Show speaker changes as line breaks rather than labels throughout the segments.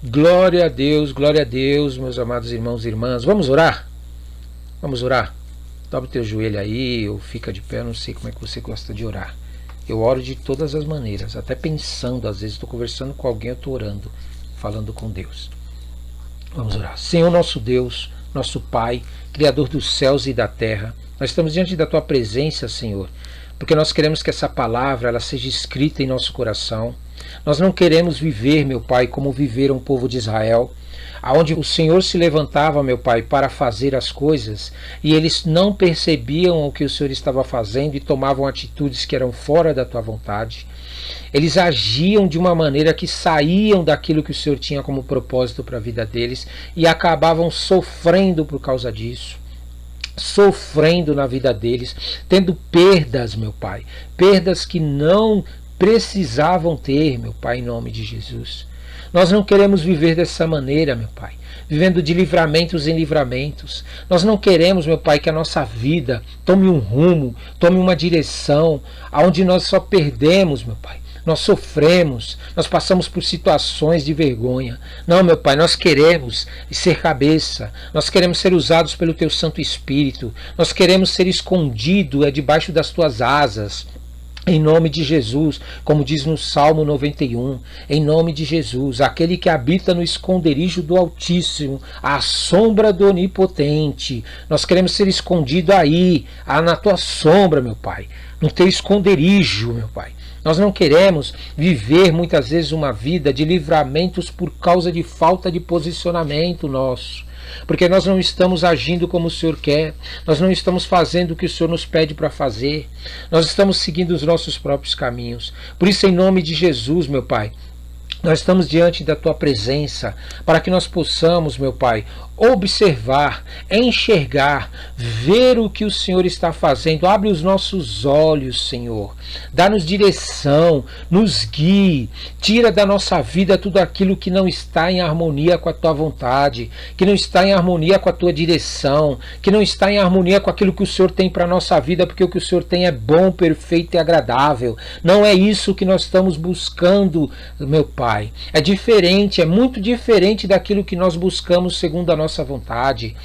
Glória a Deus, meus amados irmãos e irmãs. Vamos orar? Vamos orar? Dobra o teu joelho aí, ou fica de pé, eu não sei como é que você gosta de orar. Eu oro de todas as maneiras, até pensando, às vezes estou conversando com alguém, eu estou orando, falando com Deus. Vamos orar. Senhor nosso Deus, nosso Pai, Criador dos céus e da terra, nós estamos diante da Tua presença, Senhor, porque nós queremos que essa palavra ela seja escrita em nosso coração. Nós não queremos viver, meu Pai, como viveram o povo de Israel, aonde o Senhor se levantava, meu Pai, para fazer as coisas, e eles não percebiam o que o Senhor estava fazendo e tomavam atitudes que eram fora da Tua vontade. Eles agiam de uma maneira que saíam daquilo que o Senhor tinha como propósito para a vida deles e acabavam sofrendo por causa disso. Sofrendo na vida deles, tendo perdas, meu Pai, perdas que não precisavam ter, meu Pai, em nome de Jesus. Nós não queremos viver dessa maneira, meu Pai, vivendo de livramentos em livramentos. Nós não queremos, meu Pai, que a nossa vida tome um rumo, tome uma direção, aonde nós só perdemos, meu Pai. Nós sofremos, nós passamos por situações de vergonha. Não, meu Pai, nós queremos ser cabeça, nós queremos ser usados pelo Teu Santo Espírito, nós queremos ser escondidos debaixo das Tuas asas. Em nome de Jesus, como diz no Salmo 91, em nome de Jesus, aquele que habita no esconderijo do Altíssimo, à sombra do Onipotente, nós queremos ser escondidos aí, na Tua sombra, meu Pai, no Teu esconderijo, meu Pai. Nós não queremos viver muitas vezes uma vida de livramentos por causa de falta de posicionamento nosso. Porque nós não estamos agindo como o Senhor quer, nós não estamos fazendo o que o Senhor nos pede para fazer, nós estamos seguindo os nossos próprios caminhos. Por isso, em nome de Jesus, meu Pai, nós estamos diante da Tua presença, para que nós possamos, meu Pai, observar, enxergar, ver o que o Senhor está fazendo. Abre os nossos olhos, Senhor. Dá-nos direção, nos guie, tira da nossa vida tudo aquilo que não está em harmonia com a Tua vontade, que não está em harmonia com a Tua direção, que não está em harmonia com aquilo que o Senhor tem para a nossa vida, porque o que o Senhor tem é bom, perfeito e agradável. Não é isso que nós estamos buscando, meu Pai. É diferente, é muito diferente daquilo que nós buscamos segundo a nossa vontade.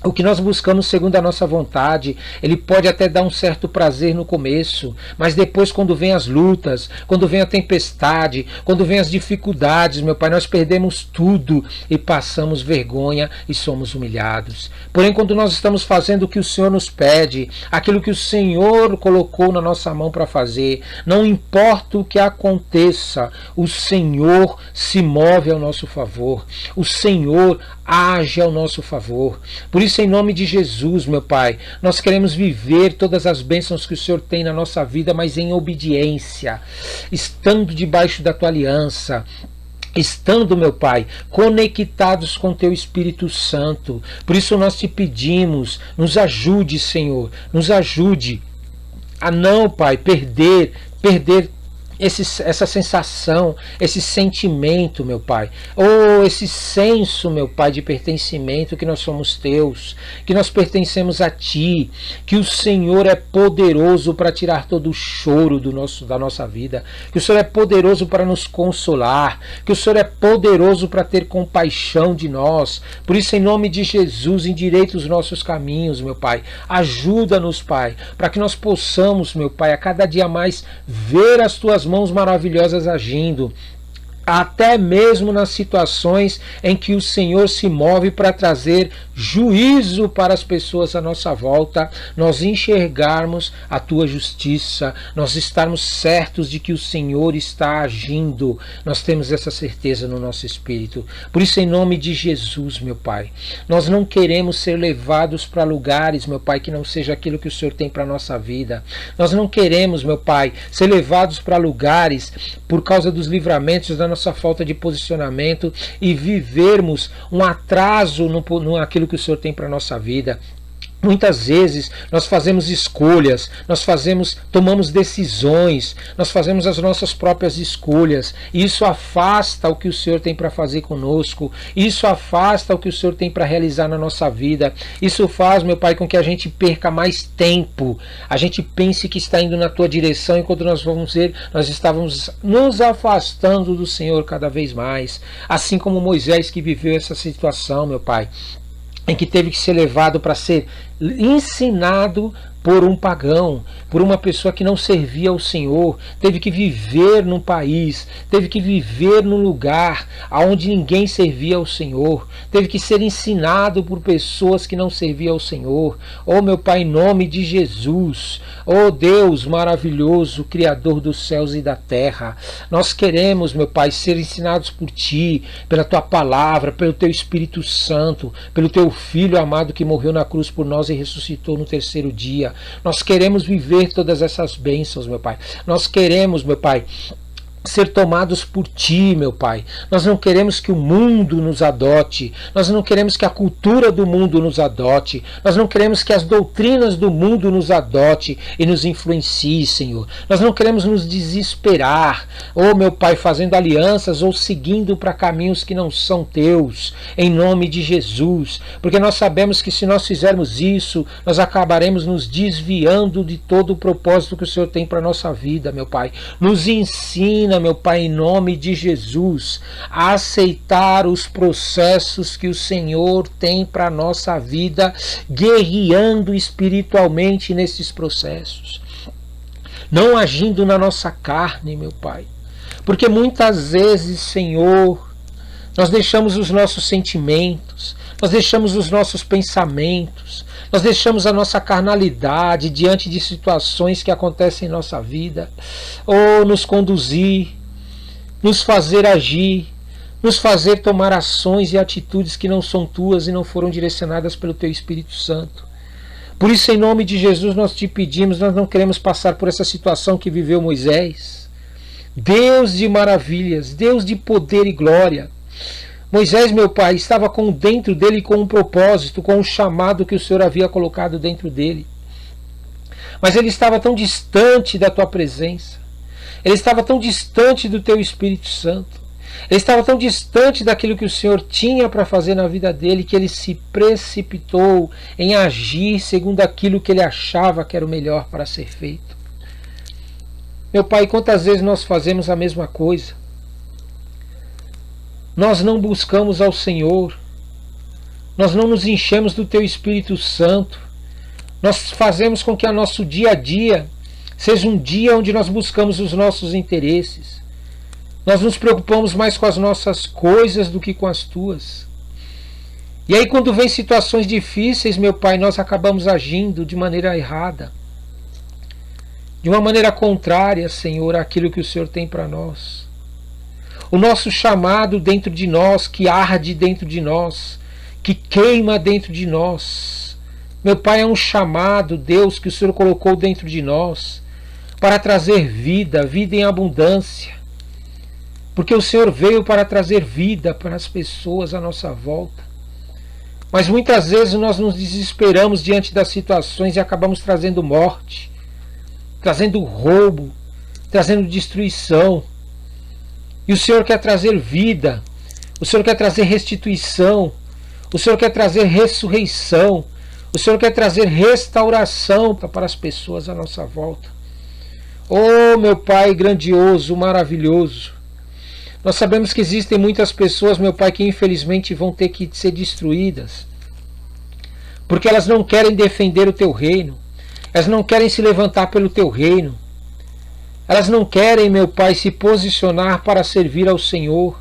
O que nós buscamos segundo a nossa vontade, ele pode até dar um certo prazer no começo, mas depois, quando vem as lutas, quando vem a tempestade, quando vem as dificuldades, meu Pai, nós perdemos tudo e passamos vergonha e somos humilhados. Porém, quando nós estamos fazendo o que o Senhor nos pede, aquilo que o Senhor colocou na nossa mão para fazer, não importa o que aconteça, o Senhor se move ao nosso favor, o Senhor age ao nosso favor. Por isso, em nome de Jesus, meu Pai, nós queremos viver todas as bênçãos que o Senhor tem na nossa vida, mas em obediência, estando debaixo da Tua aliança, estando, meu Pai, conectados com Teu Espírito Santo. Por isso nós te pedimos, nos ajude, Senhor, nos ajude a não, Pai, perder essa sensação, esse sentimento, meu Pai, ou esse senso, meu Pai, de pertencimento, que nós somos Teus, que nós pertencemos a Ti, que o Senhor é poderoso para tirar todo o choro da nossa vida, que o Senhor é poderoso para nos consolar, que o Senhor é poderoso para ter compaixão de nós. Por isso, em nome de Jesus, endireita os nossos caminhos, meu Pai, ajuda-nos, Pai, para que nós possamos, meu Pai, a cada dia mais ver as Tuas mãos maravilhosas agindo, até mesmo nas situações em que o Senhor se move para trazer juízo para as pessoas à nossa volta, nós enxergarmos a Tua justiça, nós estarmos certos de que o Senhor está agindo. Nós temos essa certeza no nosso espírito. Por isso, em nome de Jesus, meu Pai, nós não queremos ser levados para lugares, meu Pai, que não seja aquilo que o Senhor tem para a nossa vida. Nós não queremos, meu Pai, ser levados para lugares por causa dos livramentos da nossa falta de posicionamento e vivermos um atraso naquilo que o Senhor tem para a nossa vida. Muitas vezes nós fazemos escolhas, tomamos decisões, nós fazemos as nossas próprias escolhas. E isso afasta o que o Senhor tem para fazer conosco. Isso afasta o que o Senhor tem para realizar na nossa vida. Isso faz, meu Pai, com que a gente perca mais tempo. A gente pense que está indo na tua direção, enquanto nós vamos ver, nós estávamos nos afastando do Senhor cada vez mais. Assim como Moisés, que viveu essa situação, meu Pai, em que teve que ser levado para ser ensinado por um pagão, por uma pessoa que não servia ao Senhor, teve que viver num país, teve que viver num lugar onde ninguém servia ao Senhor, teve que ser ensinado por pessoas que não serviam ao Senhor. Oh, meu Pai, em nome de Jesus, oh Deus maravilhoso, Criador dos céus e da terra, nós queremos, meu Pai, ser ensinados por Ti, pela Tua palavra, pelo Teu Espírito Santo, pelo Teu Filho amado que morreu na cruz por nós e ressuscitou no terceiro dia. Nós queremos viver todas essas bênçãos, meu Pai. Nós queremos, meu Pai, ser tomados por Ti, meu Pai. Nós não queremos que o mundo nos adote. Nós não queremos que a cultura do mundo nos adote. Nós não queremos que as doutrinas do mundo nos adote e nos influencie, Senhor. Nós não queremos nos desesperar, oh, meu Pai, fazendo alianças ou seguindo para caminhos que não são Teus, em nome de Jesus. Porque nós sabemos que se nós fizermos isso, nós acabaremos nos desviando de todo o propósito que o Senhor tem para a nossa vida, meu Pai. Nos ensina, meu Pai, em nome de Jesus, a aceitar os processos que o Senhor tem para a nossa vida, guerreando espiritualmente nesses processos, não agindo na nossa carne, meu Pai, porque muitas vezes, Senhor, nós deixamos os nossos sentimentos, nós deixamos os nossos pensamentos, nós deixamos a nossa carnalidade diante de situações que acontecem em nossa vida, ou nos conduzir, nos fazer agir, nos fazer tomar ações e atitudes que não são Tuas e não foram direcionadas pelo Teu Espírito Santo. Por isso, em nome de Jesus, nós Te pedimos, nós não queremos passar por essa situação que viveu Moisés. Deus de maravilhas, Deus de poder e glória. Moisés, meu Pai, estava dentro dele com um propósito, com um chamado que o Senhor havia colocado dentro dele. Mas ele estava tão distante da Tua presença. Ele estava tão distante do Teu Espírito Santo. Ele estava tão distante daquilo que o Senhor tinha para fazer na vida dele, que ele se precipitou em agir segundo aquilo que ele achava que era o melhor para ser feito. Meu Pai, quantas vezes nós fazemos a mesma coisa? Nós não buscamos ao Senhor, nós não nos enchemos do Teu Espírito Santo, nós fazemos com que o nosso dia a dia seja um dia onde nós buscamos os nossos interesses, nós nos preocupamos mais com as nossas coisas do que com as Tuas. E aí, quando vem situações difíceis, meu Pai, nós acabamos agindo de maneira errada, de uma maneira contrária, Senhor, àquilo que o Senhor tem para nós. O nosso chamado dentro de nós, que arde dentro de nós, que queima dentro de nós. Meu Pai, é um chamado, Deus, que o Senhor colocou dentro de nós para trazer vida, vida em abundância. Porque o Senhor veio para trazer vida para as pessoas à nossa volta. Mas muitas vezes nós nos desesperamos diante das situações e acabamos trazendo morte, trazendo roubo, trazendo destruição. E o Senhor quer trazer vida, o Senhor quer trazer restituição, o Senhor quer trazer ressurreição, o Senhor quer trazer restauração para as pessoas à nossa volta. Oh, meu Pai grandioso, maravilhoso, nós sabemos que existem muitas pessoas, meu Pai, que infelizmente vão ter que ser destruídas, porque elas não querem defender o Teu reino, elas não querem se levantar pelo Teu reino, elas não querem, meu Pai, se posicionar para servir ao Senhor.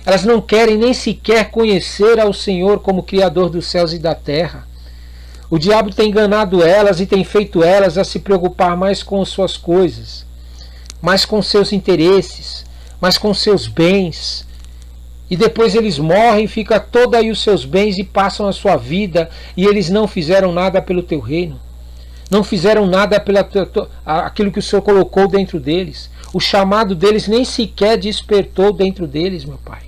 Elas não querem nem sequer conhecer ao Senhor como Criador dos céus e da terra. O diabo tem enganado elas e tem feito elas a se preocupar mais com as suas coisas, mais com seus interesses, mais com seus bens. E depois eles morrem, fica todo aí os seus bens e passam a sua vida e eles não fizeram nada pelo Teu reino. Não fizeram nada pela aquilo que o Senhor colocou dentro deles. O chamado deles nem sequer despertou dentro deles, meu Pai.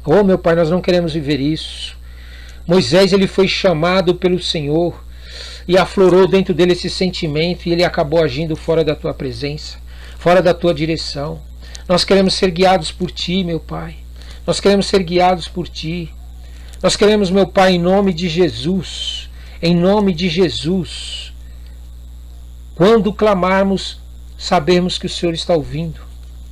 Oh, meu Pai, nós não queremos viver isso. Moisés, ele foi chamado pelo Senhor e aflorou dentro dele esse sentimento e ele acabou agindo fora da tua presença, fora da tua direção. Nós queremos ser guiados por ti, meu Pai. Nós queremos ser guiados por ti. Nós queremos, meu Pai, em nome de Jesus, quando clamarmos, sabermos que o Senhor está ouvindo.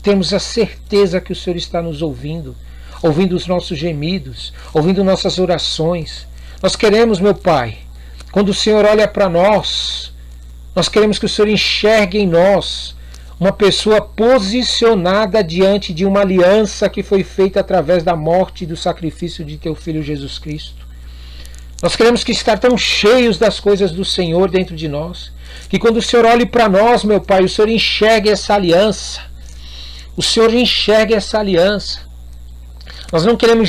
Temos a certeza que o Senhor está nos ouvindo, ouvindo os nossos gemidos, ouvindo nossas orações. Nós queremos, meu Pai, quando o Senhor olha para nós, nós queremos que o Senhor enxergue em nós uma pessoa posicionada diante de uma aliança que foi feita através da morte e do sacrifício de teu Filho Jesus Cristo. Nós queremos que estar tão cheios das coisas do Senhor dentro de nós, que quando o Senhor olhe para nós, meu Pai, o Senhor enxergue essa aliança. O Senhor enxergue essa aliança. Nós não queremos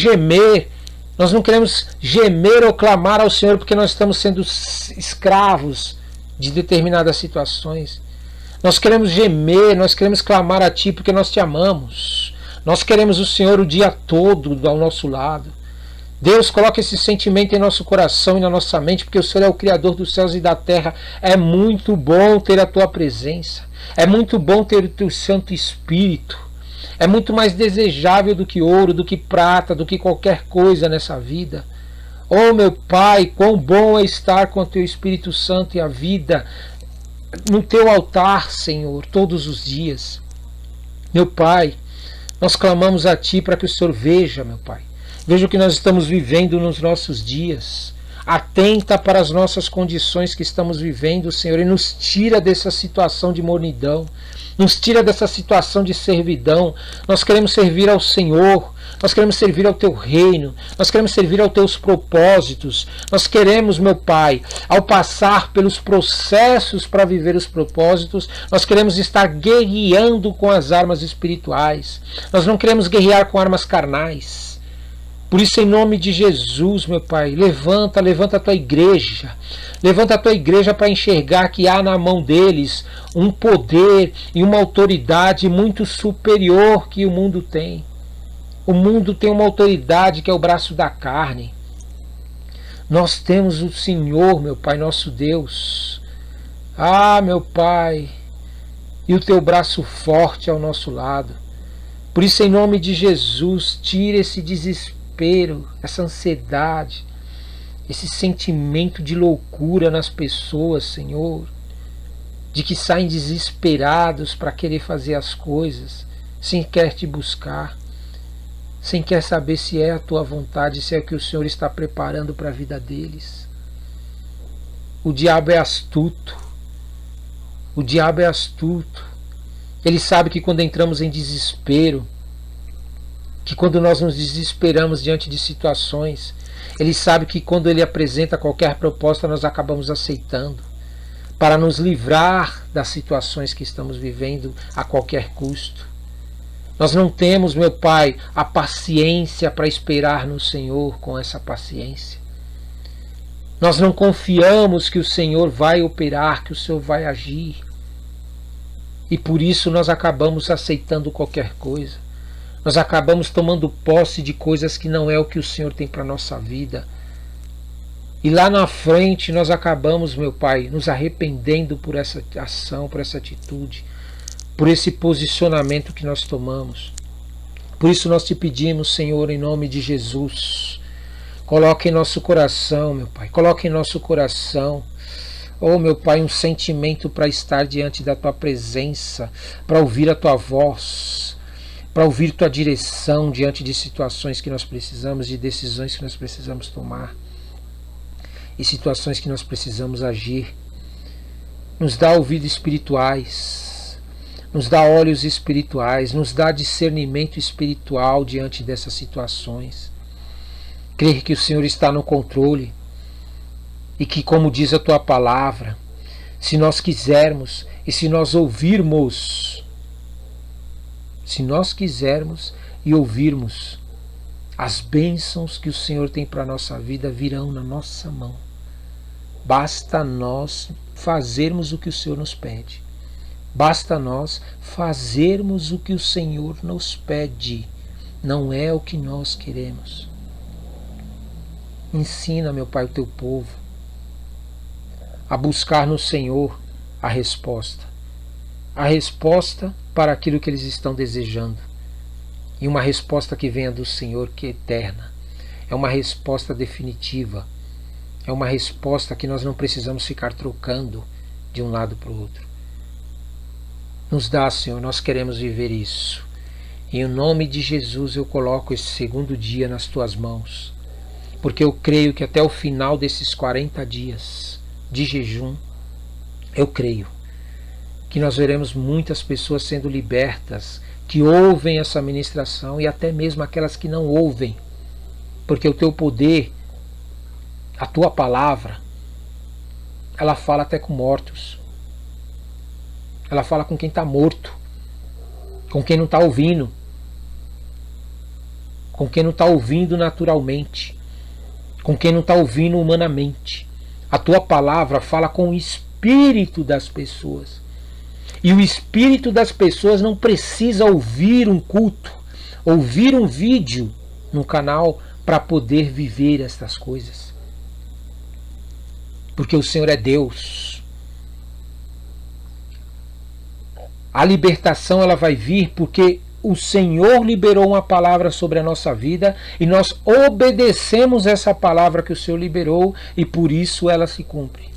gemer ou clamar ao Senhor porque nós estamos sendo escravos de determinadas situações. Nós queremos gemer, nós queremos clamar a Ti porque nós Te amamos. Nós queremos o Senhor o dia todo ao nosso lado. Deus, coloca esse sentimento em nosso coração e na nossa mente, porque o Senhor é o Criador dos céus e da terra. É muito bom ter a Tua presença. É muito bom ter o Teu Santo Espírito. É muito mais desejável do que ouro, do que prata, do que qualquer coisa nessa vida. Oh, meu Pai, quão bom é estar com o Teu Espírito Santo e a vida no Teu altar, Senhor, todos os dias. Meu Pai, nós clamamos a Ti para que o Senhor veja, meu Pai. Veja o que nós estamos vivendo nos nossos dias. Atenta para as nossas condições que estamos vivendo, Senhor, e nos tira dessa situação de mornidão. Nos tira dessa situação de servidão. Nós queremos servir ao Senhor. Nós queremos servir ao Teu reino. Nós queremos servir aos Teus propósitos. Nós queremos, meu Pai, ao passar pelos processos para viver os propósitos, nós queremos estar guerreando com as armas espirituais. Nós não queremos guerrear com armas carnais. Por isso, em nome de Jesus, meu Pai, levanta a Tua igreja. Levanta a Tua igreja para enxergar que há na mão deles um poder e uma autoridade muito superior que o mundo tem. O mundo tem uma autoridade que é o braço da carne. Nós temos o Senhor, meu Pai, nosso Deus. Ah, meu Pai, e o Teu braço forte ao nosso lado. Por isso, em nome de Jesus, tira esse desespero, essa ansiedade, esse sentimento de loucura nas pessoas, Senhor, de que saem desesperados para querer fazer as coisas, sem querer Te buscar, sem querer saber se é a Tua vontade, se é o que o Senhor está preparando para a vida deles. O diabo é astuto. O diabo é astuto. Ele sabe que quando entramos em desespero, que quando nós nos desesperamos diante de situações, ele sabe que quando ele apresenta qualquer proposta, nós acabamos aceitando, para nos livrar das situações que estamos vivendo a qualquer custo. Nós não temos, meu Pai, a paciência para esperar no Senhor com essa paciência. Nós não confiamos que o Senhor vai operar, que o Senhor vai agir. E por isso nós acabamos aceitando qualquer coisa. Nós acabamos tomando posse de coisas que não é o que o Senhor tem para a nossa vida. E lá na frente nós acabamos, meu Pai, nos arrependendo por essa ação, por essa atitude, por esse posicionamento que nós tomamos. Por isso nós Te pedimos, Senhor, em nome de Jesus, coloque em nosso coração, meu Pai, coloque em nosso coração, oh, meu Pai, um sentimento para estar diante da Tua presença, para ouvir a Tua voz, para ouvir Tua direção diante de situações que nós precisamos, de decisões que nós precisamos tomar e situações que nós precisamos agir. Nos dá ouvidos espirituais, nos dá olhos espirituais, nos dá discernimento espiritual diante dessas situações. Crer que o Senhor está no controle e que, como diz a Tua palavra, se nós quisermos e se nós ouvirmos, e ouvirmos, as bênçãos que o Senhor tem para a nossa vida virão na nossa mão. Basta nós fazermos o que o Senhor nos pede. Basta nós fazermos o que o Senhor nos pede. Não é o que nós queremos. Ensina, meu Pai, o teu povo a buscar no Senhor a resposta para aquilo que eles estão desejando. E uma resposta que venha do Senhor, que é eterna. É uma resposta definitiva. É uma resposta que nós não precisamos ficar trocando de um lado para o outro. Nos dá, Senhor, nós queremos viver isso. Em nome de Jesus eu coloco esse segundo dia nas tuas mãos. Porque eu creio que até o final desses 40 dias de jejum, eu creio que nós veremos muitas pessoas sendo libertas, que ouvem essa ministração e até mesmo aquelas que não ouvem, porque o teu poder, a tua palavra, ela fala até com mortos, ela fala com quem está morto, com quem não está ouvindo, com quem não está ouvindo naturalmente, com quem não está ouvindo humanamente. A tua palavra fala com o espírito das pessoas. E o espírito das pessoas não precisa ouvir um culto, ouvir um vídeo no canal para poder viver estas coisas. Porque o Senhor é Deus. A libertação ela vai vir porque o Senhor liberou uma palavra sobre a nossa vida e nós obedecemos essa palavra que o Senhor liberou e por isso ela se cumpre.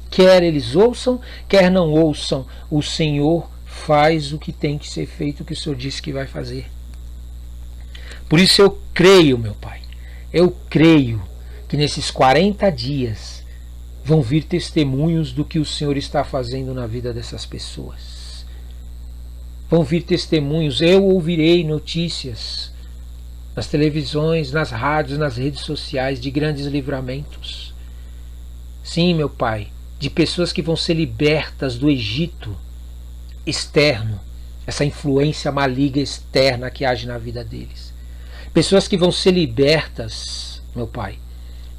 Quer eles ouçam, quer não ouçam, o Senhor faz o que tem que ser feito, o que o Senhor disse que vai fazer. Por isso eu creio, meu Pai, eu creio que nesses 40 dias vão vir testemunhos do que o Senhor está fazendo na vida dessas pessoas. Vão vir testemunhos, eu ouvirei notícias nas televisões, nas rádios, nas redes sociais de grandes livramentos. Sim, meu Pai, de pessoas que vão ser libertas do Egito externo, essa influência maligna externa que age na vida deles. Pessoas que vão ser libertas, meu Pai,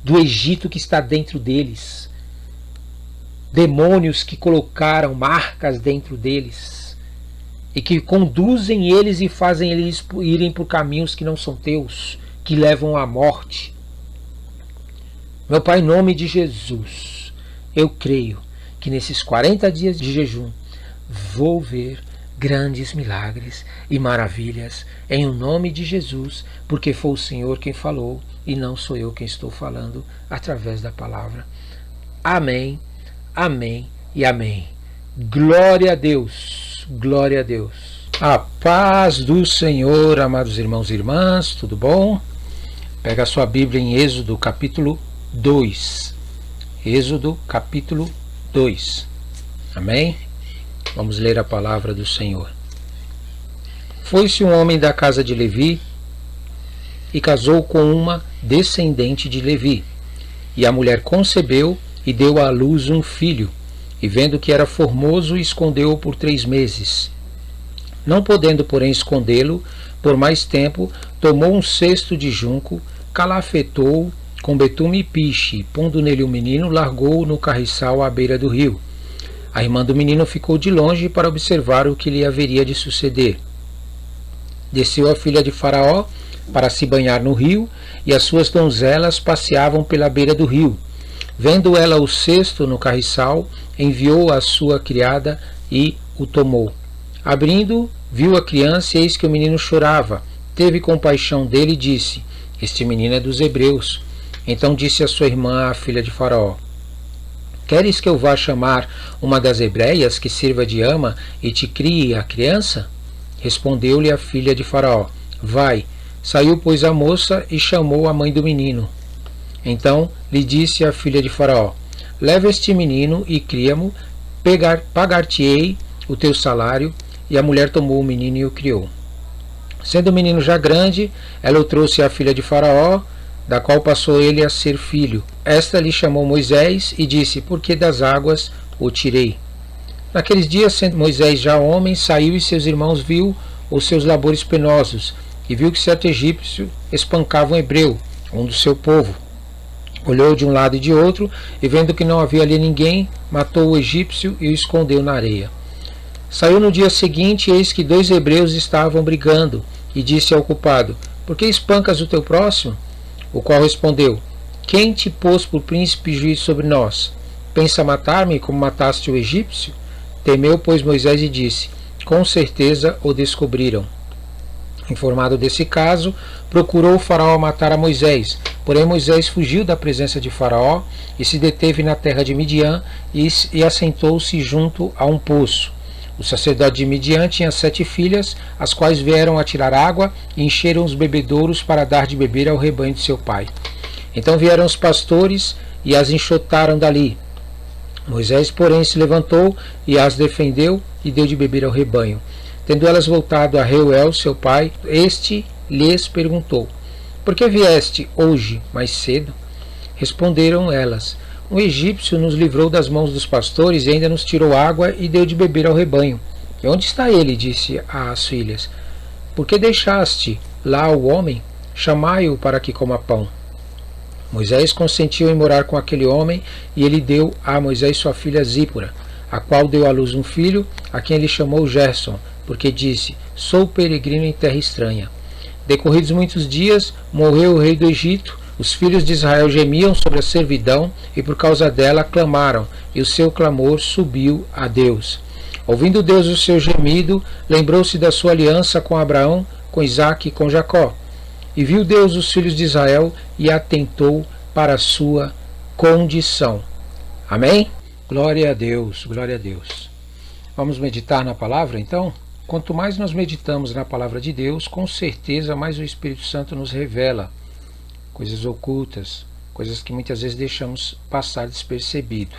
do Egito que está dentro deles. Demônios que colocaram marcas dentro deles e que conduzem eles e fazem eles irem por caminhos que não são teus, que levam à morte. Meu Pai, em nome de Jesus, eu creio que nesses 40 dias de jejum vou ver grandes milagres e maravilhas em o nome de Jesus, porque foi o Senhor quem falou e não sou eu quem estou falando através da palavra. Amém, amém e amém. Glória a Deus, glória a Deus. A paz do Senhor, amados irmãos e irmãs, tudo bom? Pega a sua Bíblia em Êxodo capítulo 2. Êxodo capítulo 2. Amém? Vamos ler a palavra do Senhor. Foi-se um homem da casa de Levi e casou com uma descendente de Levi. E a mulher concebeu e deu à luz um filho. E vendo que era formoso, escondeu-o por 3 meses. Não podendo, porém, escondê-lo por mais tempo, tomou um cesto de junco, calafetou-o com betume e piche, pondo nele o menino, largou-o no carriçal à beira do rio. A irmã do menino ficou de longe para observar o que lhe haveria de suceder. Desceu a filha de Faraó para se banhar no rio, e as suas donzelas passeavam pela beira do rio. Vendo ela o cesto no carriçal, enviou a sua criada e o tomou. Abrindo, viu a criança e eis que o menino chorava. Teve compaixão dele e disse: Este menino é dos hebreus. Então disse a sua irmã, a filha de Faraó: Queres que eu vá chamar uma das hebreias que sirva de ama e te crie a criança? Respondeu-lhe a filha de Faraó: Vai. Saiu, pois, a moça e chamou a mãe do menino. Então lhe disse a filha de Faraó: Leva este menino e cria-mo, pagar-te-ei o teu salário. E a mulher tomou o menino e o criou. Sendo o menino já grande, ela o trouxe à filha de Faraó, da qual passou ele a ser filho. Esta lhe chamou Moisés e disse: Por que das águas o tirei? Naqueles dias, sendo Moisés já homem, saiu e seus irmãos viu os seus labores penosos, e viu que certo egípcio espancava um hebreu, um do seu povo. Olhou de um lado e de outro, e vendo que não havia ali ninguém, matou o egípcio e o escondeu na areia. Saiu no dia seguinte, e eis que 2 hebreus estavam brigando, e disse ao culpado: Por que espancas o teu próximo? O qual respondeu: Quem te pôs por príncipe e juiz sobre nós? Pensa matar-me como mataste o egípcio? Temeu, pois, Moisés e disse: com certeza o descobriram. Informado desse caso, procurou o faraó matar a Moisés. Porém, Moisés fugiu da presença de Faraó e se deteve na terra de Midian e assentou-se junto a um poço. O sacerdote de Midian tinha 7 filhas, as quais vieram a tirar água e encheram os bebedouros para dar de beber ao rebanho de seu pai. Então vieram os pastores e as enxotaram dali. Moisés, porém, se levantou e as defendeu e deu de beber ao rebanho. Tendo elas voltado a Reuel, seu pai, este lhes perguntou: por que vieste hoje mais cedo? Responderam elas: um egípcio nos livrou das mãos dos pastores e ainda nos tirou água e deu de beber ao rebanho. E onde está ele? Disse às filhas. Por que deixaste lá o homem? Chamai-o para que coma pão. Moisés consentiu em morar com aquele homem, e ele deu a Moisés sua filha Zípora, a qual deu à luz um filho, a quem ele chamou Gerson, porque disse: sou peregrino em terra estranha. Decorridos muitos dias, morreu o rei do Egito. Os filhos de Israel gemiam sobre a servidão, e por causa dela clamaram, e o seu clamor subiu a Deus. Ouvindo Deus o seu gemido, lembrou-se da sua aliança com Abraão, com Isaque e com Jacó. E viu Deus os filhos de Israel e atentou para a sua condição. Amém? Glória a Deus, glória a Deus. Vamos meditar na palavra, então? Quanto mais nós meditamos na palavra de Deus, com certeza mais o Espírito Santo nos revela coisas ocultas, coisas que muitas vezes deixamos passar despercebido.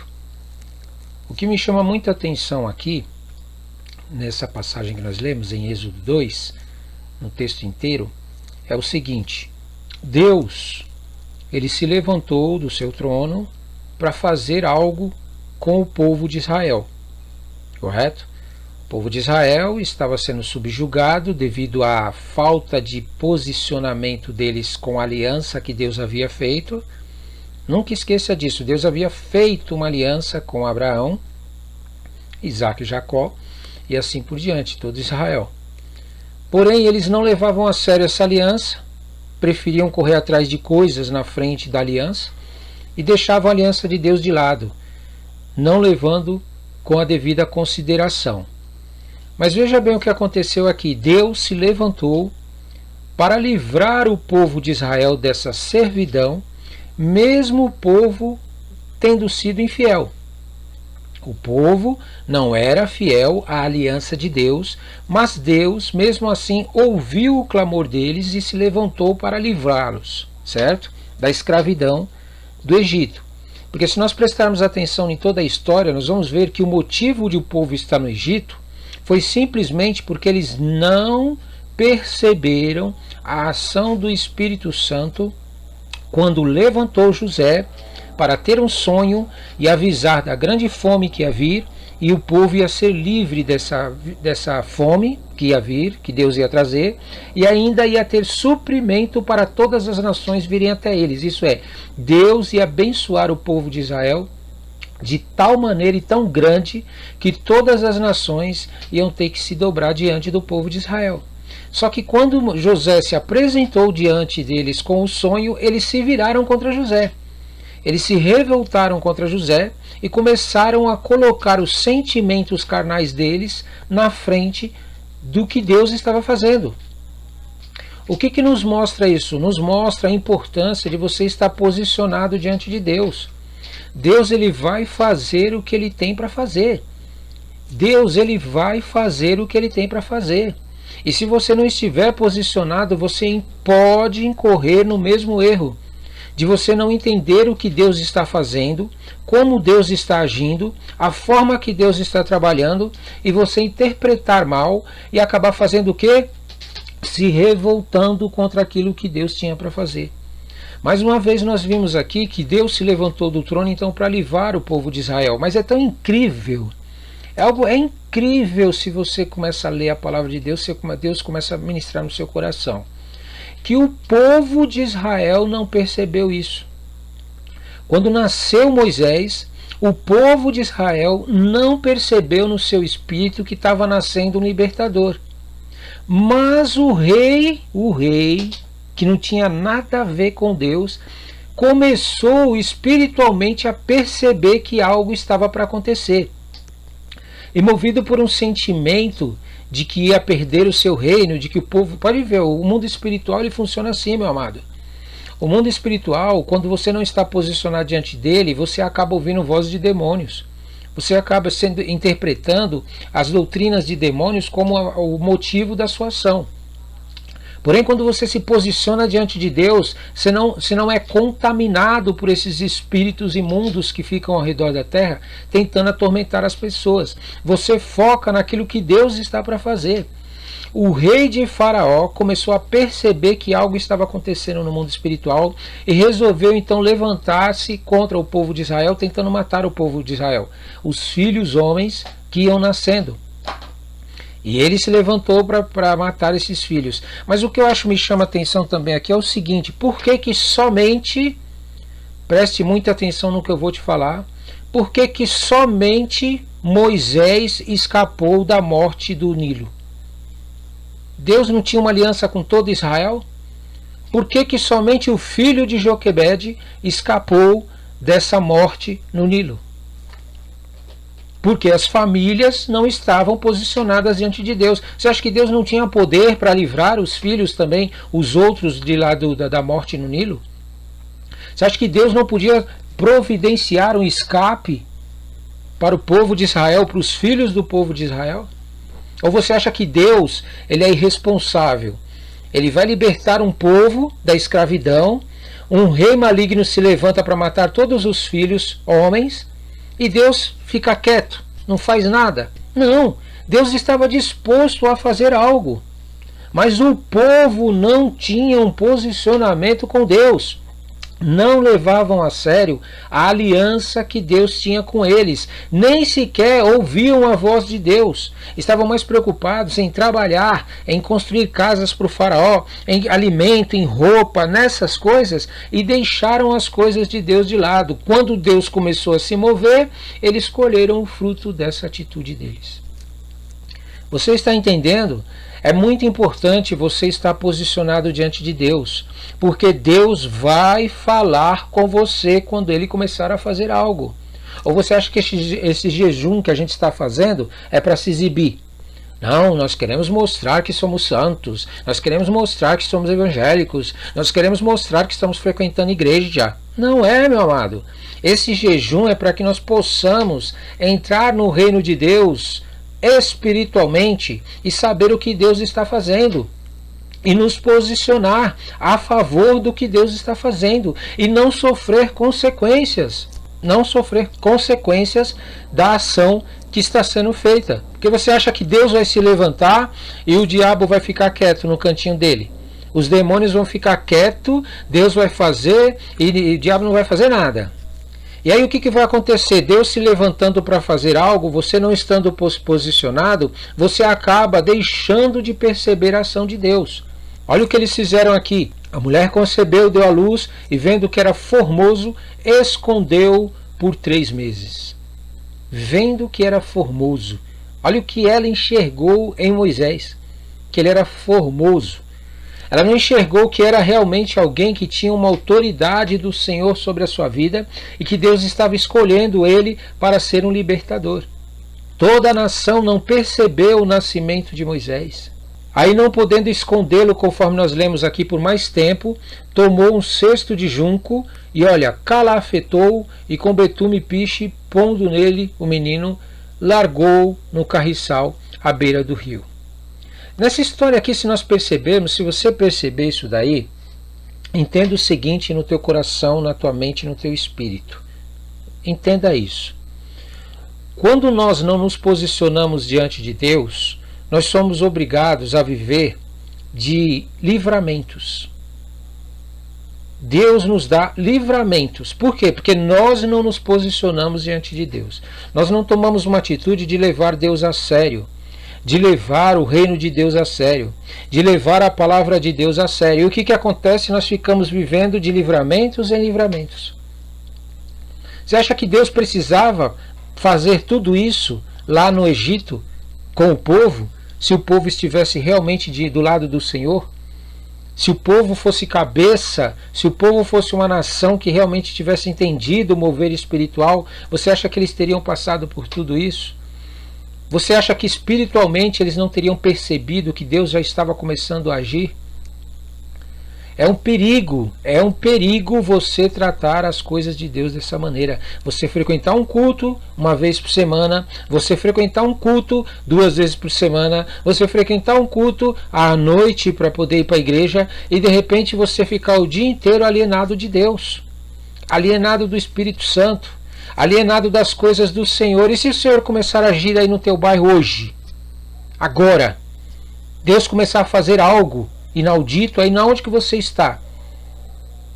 O que me chama muita atenção aqui, nessa passagem que nós lemos em Êxodo 2, no texto inteiro, é o seguinte: Deus, ele se levantou do seu trono para fazer algo com o povo de Israel, correto? O povo de Israel estava sendo subjugado devido à falta de posicionamento deles com a aliança que Deus havia feito. Nunca esqueça disso, Deus havia feito uma aliança com Abraão, Isaque e Jacó, e assim por diante, todo Israel. Porém, eles não levavam a sério essa aliança, preferiam correr atrás de coisas na frente da aliança e deixavam a aliança de Deus de lado, não levando com a devida consideração. Mas veja bem o que aconteceu aqui. Deus se levantou para livrar o povo de Israel dessa servidão, mesmo o povo tendo sido infiel. O povo não era fiel à aliança de Deus, mas Deus, mesmo assim, ouviu o clamor deles e se levantou para livrá-los, certo? Da escravidão do Egito. Porque se nós prestarmos atenção em toda a história, nós vamos ver que o motivo de o povo estar no Egito foi simplesmente porque eles não perceberam a ação do Espírito Santo quando levantou José para ter um sonho e avisar da grande fome que ia vir, e o povo ia ser livre dessa fome que ia vir, que Deus ia trazer, e ainda ia ter suprimento para todas as nações virem até eles. Isso é, Deus ia abençoar o povo de Israel de tal maneira e tão grande que todas as nações iam ter que se dobrar diante do povo de Israel. Só que quando José se apresentou diante deles com o sonho, eles se viraram contra José. Eles se revoltaram contra José e começaram a colocar os sentimentos carnais deles na frente do que Deus estava fazendo. O que nos mostra isso? Nos mostra a importância de você estar posicionado diante de Deus. Deus, ele vai fazer o que ele tem para fazer. Deus, ele vai fazer o que ele tem para fazer. E se você não estiver posicionado, você pode incorrer no mesmo erro de você não entender o que Deus está fazendo, como Deus está agindo, a forma que Deus está trabalhando, e você interpretar mal e acabar fazendo o quê? Se revoltando contra aquilo que Deus tinha para fazer. Mais uma vez nós vimos aqui que Deus se levantou do trono então para livrar o povo de Israel. Mas é tão incrível, é incrível se você começa a ler a palavra de Deus, Deus começa a ministrar no seu coração, que o povo de Israel não percebeu isso. Quando nasceu Moisés, o povo de Israel não percebeu no seu espírito que estava nascendo um libertador. Mas o rei, que não tinha nada a ver com Deus, começou espiritualmente a perceber que algo estava para acontecer. E movido por um sentimento de que ia perder o seu reino, de que o povo... Pode ver, o mundo espiritual ele funciona assim, meu amado. O mundo espiritual, quando você não está posicionado diante dele, você acaba ouvindo vozes de demônios. Você acaba interpretando as doutrinas de demônios como o motivo da sua ação. Porém, quando você se posiciona diante de Deus, você não é contaminado por esses espíritos imundos que ficam ao redor da terra, tentando atormentar as pessoas. Você foca naquilo que Deus está para fazer. O rei de Faraó começou a perceber que algo estava acontecendo no mundo espiritual e resolveu então levantar-se contra o povo de Israel, tentando matar o povo de Israel, os filhos homens que iam nascendo. E ele se levantou para matar esses filhos. Mas o que eu acho me chama atenção também aqui é o seguinte: por que somente, preste muita atenção no que eu vou te falar, por que somente Moisés escapou da morte do Nilo? Deus não tinha uma aliança com todo Israel? Por que somente o filho de Joquebede escapou dessa morte no Nilo? Porque as famílias não estavam posicionadas diante de Deus. Você acha que Deus não tinha poder para livrar os filhos também, os outros de lá da morte no Nilo? Você acha que Deus não podia providenciar um escape para o povo de Israel, para os filhos do povo de Israel? Ou você acha que Deus ele é irresponsável? Ele vai libertar um povo da escravidão, um rei maligno se levanta para matar todos os filhos homens, e Deus fica quieto, não faz nada? Não, Deus estava disposto a fazer algo. Mas o povo não tinha um posicionamento com Deus. Não levavam a sério a aliança que Deus tinha com eles. Nem sequer ouviam a voz de Deus. Estavam mais preocupados em trabalhar, em construir casas para o faraó, em alimento, em roupa, nessas coisas, e deixaram as coisas de Deus de lado. Quando Deus começou a se mover, eles colheram o fruto dessa atitude deles. Você está entendendo? É muito importante você estar posicionado diante de Deus, porque Deus vai falar com você quando Ele começar a fazer algo. Ou você acha que esse jejum que a gente está fazendo é para se exibir? Não, nós queremos mostrar que somos santos, nós queremos mostrar que somos evangélicos, nós queremos mostrar que estamos frequentando igreja. Não é, meu amado. Esse jejum é para que nós possamos entrar no reino de Deus espiritualmente e saber o que Deus está fazendo e nos posicionar a favor do que Deus está fazendo e não sofrer consequências, da ação que está sendo feita. Porque você acha que Deus vai se levantar e o diabo vai ficar quieto no cantinho dele? Os demônios vão ficar quietos, Deus vai fazer e o diabo não vai fazer nada. E aí o que vai acontecer? Deus se levantando para fazer algo, você não estando posicionado, você acaba deixando de perceber a ação de Deus. Olha o que eles fizeram aqui. A mulher concebeu, deu à luz e vendo que era formoso, escondeu por 3 meses. Vendo que era formoso. Olha o que ela enxergou em Moisés, que ele era formoso. Ela não enxergou que era realmente alguém que tinha uma autoridade do Senhor sobre a sua vida e que Deus estava escolhendo ele para ser um libertador. Toda a nação não percebeu o nascimento de Moisés. Aí, não podendo escondê-lo, conforme nós lemos aqui, por mais tempo, tomou um cesto de junco e, olha, calafetou e com betume e piche, pondo nele o menino, largou no carriçal à beira do rio. Nessa história aqui, se nós percebermos, se você perceber isso daí, entenda o seguinte no teu coração, na tua mente, no teu espírito. Entenda isso. Quando nós não nos posicionamos diante de Deus, nós somos obrigados a viver de livramentos. Deus nos dá livramentos. Por quê? Porque nós não nos posicionamos diante de Deus. Nós não tomamos uma atitude de levar Deus a sério, de levar o reino de Deus a sério, de levar a palavra de Deus a sério. E o que acontece? Nós ficamos vivendo de livramentos em livramentos. Você acha que Deus precisava fazer tudo isso lá no Egito com o povo, se o povo estivesse realmente do lado do Senhor? Se o povo fosse cabeça, se o povo fosse uma nação que realmente tivesse entendido o mover espiritual, você acha que eles teriam passado por tudo isso? Você acha que espiritualmente eles não teriam percebido que Deus já estava começando a agir? É um perigo você tratar as coisas de Deus dessa maneira. Você frequentar um culto uma vez por semana, você frequentar um culto 2 vezes por semana, você frequentar um culto à noite para poder ir para a igreja e de repente você ficar o dia inteiro alienado de Deus, alienado do Espírito Santo, alienado das coisas do Senhor. E se o Senhor começar a agir aí no teu bairro hoje, agora, Deus começar a fazer algo inaudito aí na onde que você está,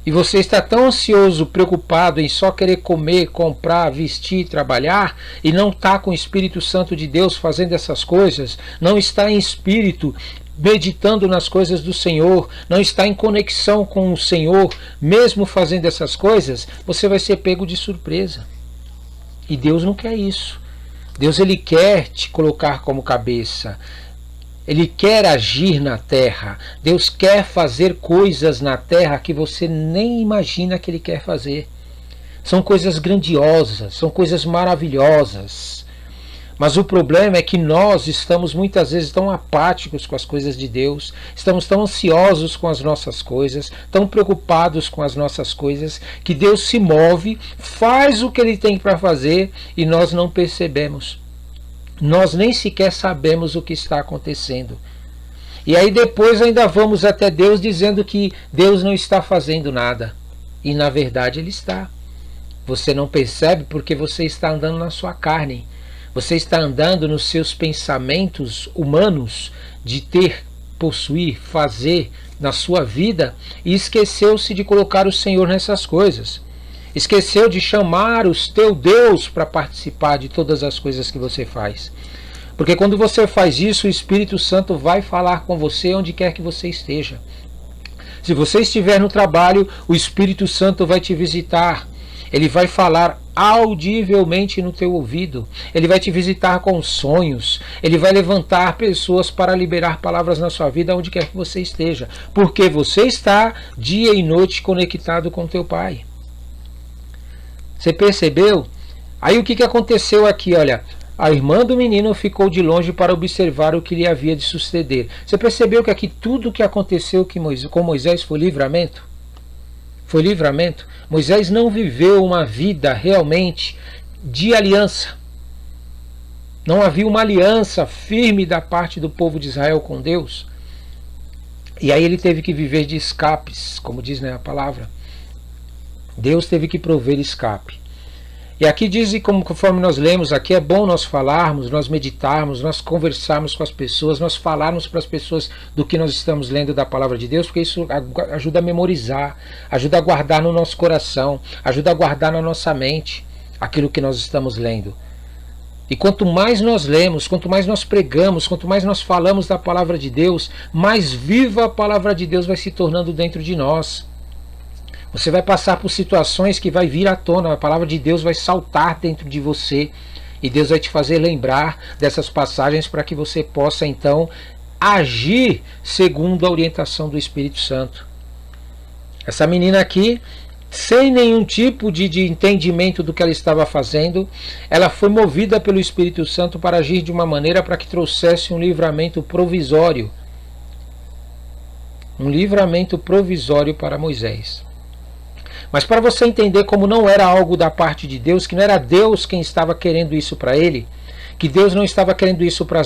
e você está tão ansioso, preocupado em só querer comer, comprar, vestir, trabalhar, e não está com o Espírito Santo de Deus fazendo essas coisas, não está em espírito meditando nas coisas do Senhor, não está em conexão com o Senhor, mesmo fazendo essas coisas, você vai ser pego de surpresa. E Deus não quer isso. Deus, ele quer te colocar como cabeça. Ele quer agir na terra. Deus quer fazer coisas na terra que você nem imagina que ele quer fazer. São coisas grandiosas, são coisas maravilhosas. Mas o problema é que nós estamos muitas vezes tão apáticos com as coisas de Deus, estamos tão ansiosos com as nossas coisas, tão preocupados com as nossas coisas, que Deus se move, faz o que ele tem para fazer e nós não percebemos. Nós nem sequer sabemos o que está acontecendo. E aí depois ainda vamos até Deus dizendo que Deus não está fazendo nada. E na verdade ele está. Você não percebe porque você está andando na sua carne. Você está andando nos seus pensamentos humanos de ter, possuir, fazer na sua vida e esqueceu-se de colocar o Senhor nessas coisas. Esqueceu de chamar o teu Deus para participar de todas as coisas que você faz. Porque quando você faz isso, o Espírito Santo vai falar com você onde quer que você esteja. Se você estiver no trabalho, o Espírito Santo vai te visitar. Ele vai falar audivelmente no teu ouvido. Ele vai te visitar com sonhos. Ele vai levantar pessoas para liberar palavras na sua vida onde quer que você esteja. Porque você está dia e noite conectado com teu Pai. Você percebeu? Aí o que aconteceu aqui? Olha, a irmã do menino ficou de longe para observar o que lhe havia de suceder. Você percebeu que aqui tudo o que aconteceu com Moisés foi livramento? Foi livramento. Moisés não viveu uma vida realmente de aliança. Não havia uma aliança firme da parte do povo de Israel com Deus. E aí ele teve que viver de escapes, como diz, né, a palavra. Deus teve que prover escape. E aqui diz, conforme nós lemos, aqui é bom nós falarmos, nós meditarmos, nós conversarmos com as pessoas, nós falarmos para as pessoas do que nós estamos lendo da palavra de Deus, porque isso ajuda a memorizar, ajuda a guardar no nosso coração, ajuda a guardar na nossa mente aquilo que nós estamos lendo. E quanto mais nós lemos, quanto mais nós pregamos, quanto mais nós falamos da palavra de Deus, mais viva a palavra de Deus vai se tornando dentro de nós. Você vai passar por situações que vai vir à tona, a palavra de Deus vai saltar dentro de você e Deus vai te fazer lembrar dessas passagens para que você possa então agir segundo a orientação do Espírito Santo. Essa menina aqui, sem nenhum tipo de entendimento do que ela estava fazendo, ela foi movida pelo Espírito Santo para agir de uma maneira para que trouxesse um livramento provisório. Um livramento provisório para Moisés. Mas para você entender como não era algo da parte de Deus, que não era Deus quem estava querendo isso para ele, que Deus não estava querendo isso para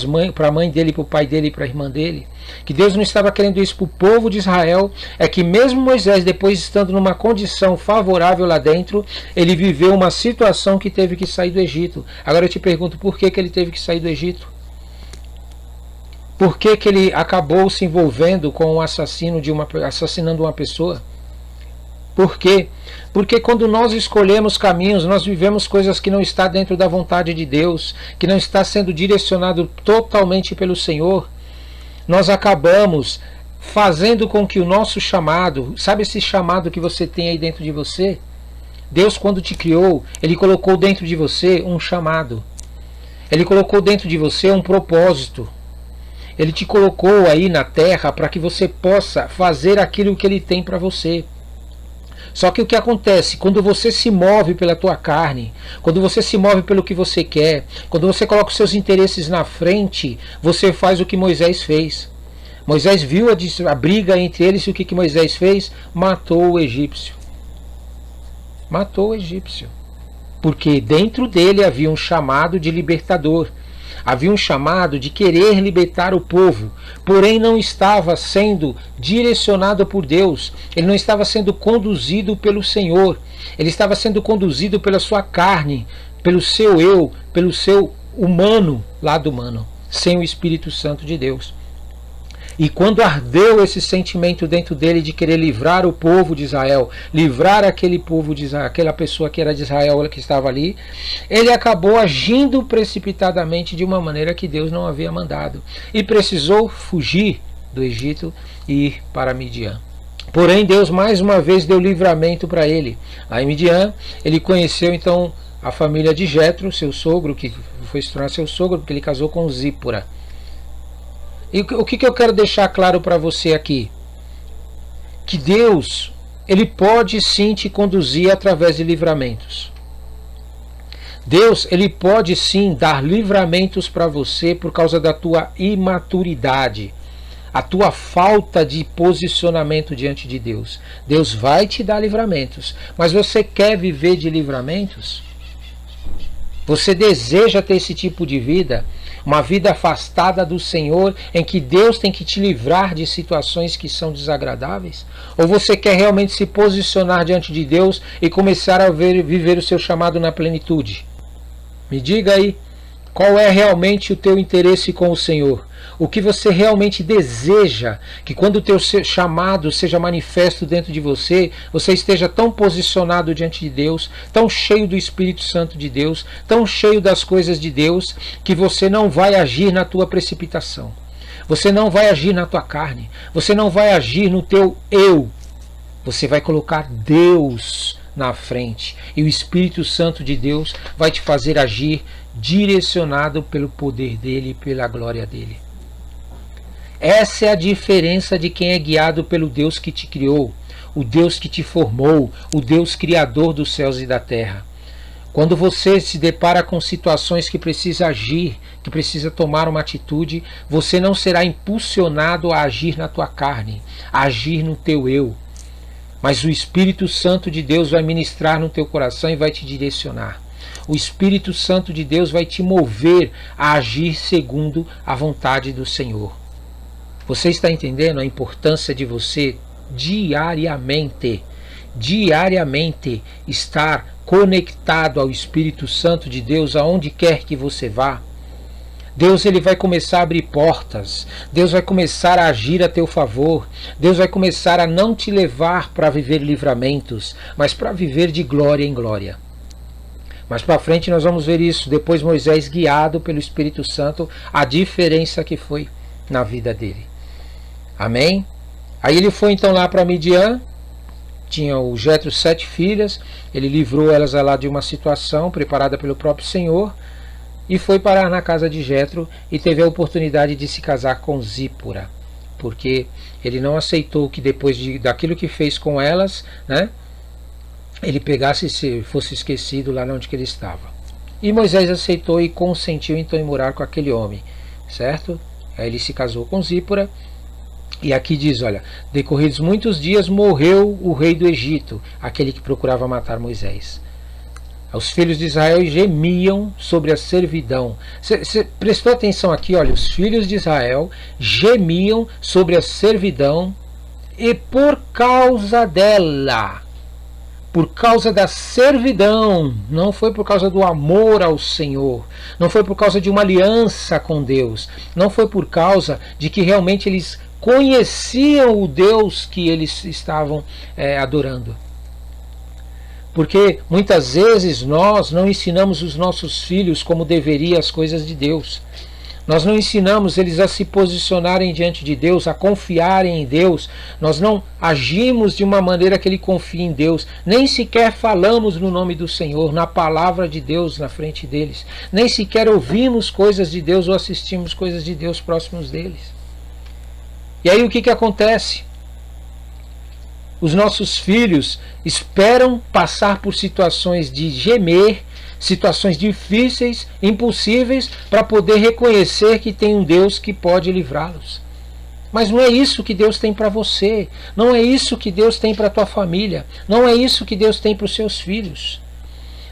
a mãe dele, para o pai dele e para a irmã dele, que Deus não estava querendo isso para o povo de Israel, é que mesmo Moisés, depois estando numa condição favorável lá dentro, ele viveu uma situação que teve que sair do Egito. Agora eu te pergunto, por que ele teve que sair do Egito? Por que ele acabou se envolvendo com o assassino assassinando uma pessoa? Por quê? Porque quando nós escolhemos caminhos, nós vivemos coisas que não está dentro da vontade de Deus, que não está sendo direcionado totalmente pelo Senhor, nós acabamos fazendo com que o nosso chamado, sabe esse chamado que você tem aí dentro de você? Deus, quando te criou, Ele colocou dentro de você um chamado. Ele colocou dentro de você um propósito. Ele te colocou aí na terra para que você possa fazer aquilo que Ele tem para você. Só que o que acontece? Quando você se move pela tua carne, quando você se move pelo que você quer, quando você coloca os seus interesses na frente, você faz o que Moisés fez. Moisés viu a briga entre eles e o que Moisés fez? Matou o egípcio. Matou o egípcio. Porque dentro dele havia um chamado de libertador. Havia um chamado de querer libertar o povo, porém não estava sendo direcionado por Deus, ele não estava sendo conduzido pelo Senhor, ele estava sendo conduzido pela sua carne, pelo seu eu, pelo seu humano, lado humano, sem o Espírito Santo de Deus. E quando ardeu esse sentimento dentro dele de querer livrar o povo de Israel, livrar aquele povo de Israel, aquela pessoa que era de Israel que estava ali, ele acabou agindo precipitadamente de uma maneira que Deus não havia mandado. E precisou fugir do Egito e ir para Midian. Porém, Deus mais uma vez deu livramento para ele. Lá em Midian, ele conheceu então a família de Jetro, seu sogro, que foi se tornar seu sogro, porque ele casou com Zípora. E o que eu quero deixar claro para você aqui? Que Deus, Ele pode sim te conduzir através de livramentos. Deus, Ele pode sim dar livramentos para você por causa da tua imaturidade, a tua falta de posicionamento diante de Deus. Deus vai te dar livramentos, mas você quer viver de livramentos? Você deseja ter esse tipo de vida? Uma vida afastada do Senhor, em que Deus tem que te livrar de situações que são desagradáveis? Ou você quer realmente se posicionar diante de Deus e começar a viver o seu chamado na plenitude? Me diga aí, qual é realmente o teu interesse com o Senhor? O que você realmente deseja que quando o teu chamado seja manifesto dentro de você, você esteja tão posicionado diante de Deus, tão cheio do Espírito Santo de Deus, tão cheio das coisas de Deus, que você não vai agir na tua precipitação. Você não vai agir na tua carne. Você não vai agir no teu eu. Você vai colocar Deus na frente. E o Espírito Santo de Deus vai te fazer agir direcionado pelo poder dele e pela glória dele. Essa é a diferença de quem é guiado pelo Deus que te criou, o Deus que te formou, o Deus criador dos céus e da terra. Quando você se depara com situações que precisa agir, que precisa tomar uma atitude, você não será impulsionado a agir na tua carne, a agir no teu eu. Mas o Espírito Santo de Deus vai ministrar no teu coração e vai te direcionar. O Espírito Santo de Deus vai te mover a agir segundo a vontade do Senhor. Você está entendendo a importância de você diariamente estar conectado ao Espírito Santo de Deus aonde quer que você vá? Deus, ele vai começar a abrir portas. Deus vai começar a agir a teu favor. Deus vai começar a não te levar para viver livramentos, mas para viver de glória em glória. Mais para frente nós vamos ver isso. Depois Moisés, guiado pelo Espírito Santo, a diferença que foi na vida dele. Amém? Aí ele foi então lá para Midian. Tinha o Jetro 7 filhas. Ele livrou elas lá de uma situação preparada pelo próprio Senhor. E foi parar na casa de Jetro e teve a oportunidade de se casar com Zípora. Porque ele não aceitou que depois daquilo que fez com elas, né, ele pegasse e fosse esquecido lá onde que ele estava. E Moisés aceitou e consentiu então em morar com aquele homem, certo? Aí ele se casou com Zípora. E aqui diz, olha, decorridos muitos dias morreu o rei do Egito, aquele que procurava matar Moisés. Os filhos de Israel gemiam sobre a servidão. Você prestou atenção aqui, olha, os filhos de Israel gemiam sobre a servidão e por causa dela, por causa da servidão, não foi por causa do amor ao Senhor, não foi por causa de uma aliança com Deus, não foi por causa de que realmente eles conheciam o Deus que eles estavam adorando. Porque muitas vezes nós não ensinamos os nossos filhos como deveria as coisas de Deus. Nós não ensinamos eles a se posicionarem diante de Deus, a confiarem em Deus. Nós não agimos de uma maneira que ele confie em Deus. Nem sequer falamos no nome do Senhor, na palavra de Deus na frente deles. Nem sequer ouvimos coisas de Deus ou assistimos coisas de Deus próximos deles. E aí o que acontece? Os nossos filhos esperam passar por situações de gemer, situações difíceis, impossíveis, para poder reconhecer que tem um Deus que pode livrá-los. Mas não é isso que Deus tem para você, não é isso que Deus tem para a tua família, não é isso que Deus tem para os seus filhos.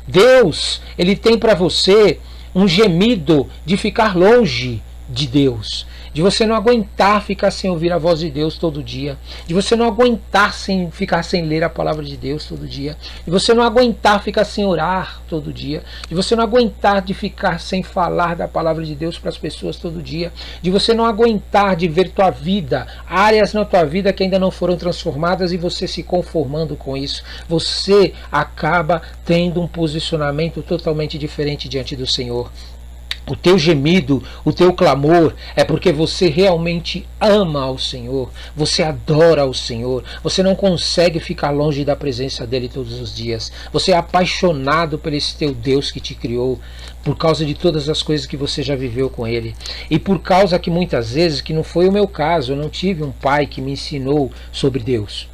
Deus, ele tem para você um gemido de ficar longe de Deus, de você não aguentar ficar sem ouvir a voz de Deus todo dia, de você não aguentar ficar sem ler a palavra de Deus todo dia, de você não aguentar ficar sem orar todo dia, de você não aguentar de ficar sem falar da palavra de Deus para as pessoas todo dia, de você não aguentar de ver tua vida, áreas na tua vida que ainda não foram transformadas e você se conformando com isso. Você acaba tendo um posicionamento totalmente diferente diante do Senhor. O teu gemido, o teu clamor é porque você realmente ama ao Senhor, você adora ao Senhor, você não consegue ficar longe da presença dele todos os dias. Você é apaixonado por esse teu Deus que te criou, por causa de todas as coisas que você já viveu com ele. E por causa que muitas vezes, que não foi o meu caso, eu não tive um pai que me ensinou sobre Deus.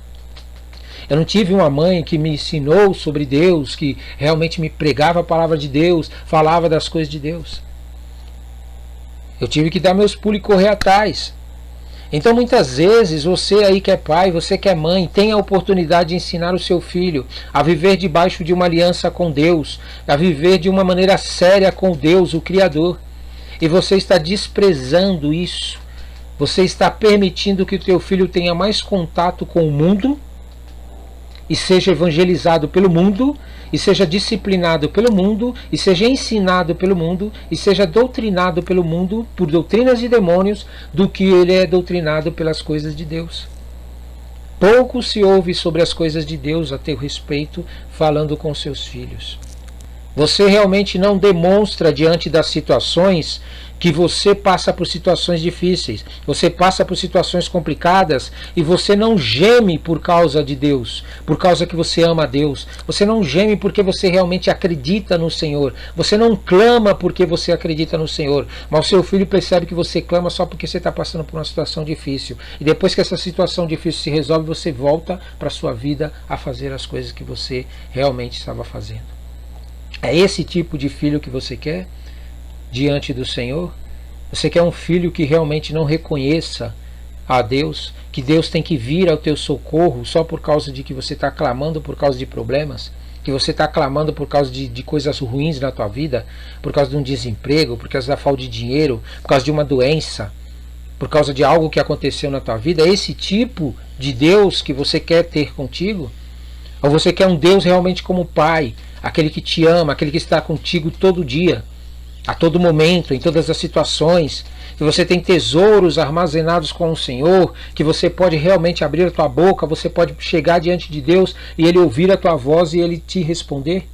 Eu não tive uma mãe que me ensinou sobre Deus, que realmente me pregava a palavra de Deus, falava das coisas de Deus. Eu tive que dar meus pulos e correr atrás. Então muitas vezes você aí que é pai, você que é mãe, tem a oportunidade de ensinar o seu filho a viver debaixo de uma aliança com Deus, a viver de uma maneira séria com Deus, o Criador. E você está desprezando isso. Você está permitindo que o teu filho tenha mais contato com o mundo e seja evangelizado pelo mundo, e seja disciplinado pelo mundo, e seja ensinado pelo mundo, e seja doutrinado pelo mundo, por doutrinas de demônios, do que ele é doutrinado pelas coisas de Deus. Pouco se ouve sobre as coisas de Deus a teu respeito, falando com seus filhos. Você realmente não demonstra diante das situações que você passa por situações difíceis, você passa por situações complicadas e você não geme por causa de Deus, por causa que você ama a Deus. Você não geme porque você realmente acredita no Senhor. Você não clama porque você acredita no Senhor. Mas o seu filho percebe que você clama só porque você está passando por uma situação difícil. E depois que essa situação difícil se resolve, você volta para a sua vida a fazer as coisas que você realmente estava fazendo. É esse tipo de filho que você quer diante do Senhor? Você quer um filho que realmente não reconheça a Deus, que Deus tem que vir ao teu socorro só por causa de que você está clamando por causa de problemas, que você está clamando por causa de coisas ruins na tua vida, por causa de um desemprego, por causa da falta de dinheiro, por causa de uma doença, por causa de algo que aconteceu na tua vida? É esse tipo de Deus que você quer ter contigo? Ou você quer um Deus realmente como Pai, aquele que te ama, aquele que está contigo todo dia, a todo momento, em todas as situações, que você tem tesouros armazenados com o Senhor, que você pode realmente abrir a tua boca, você pode chegar diante de Deus e Ele ouvir a tua voz e Ele te responder?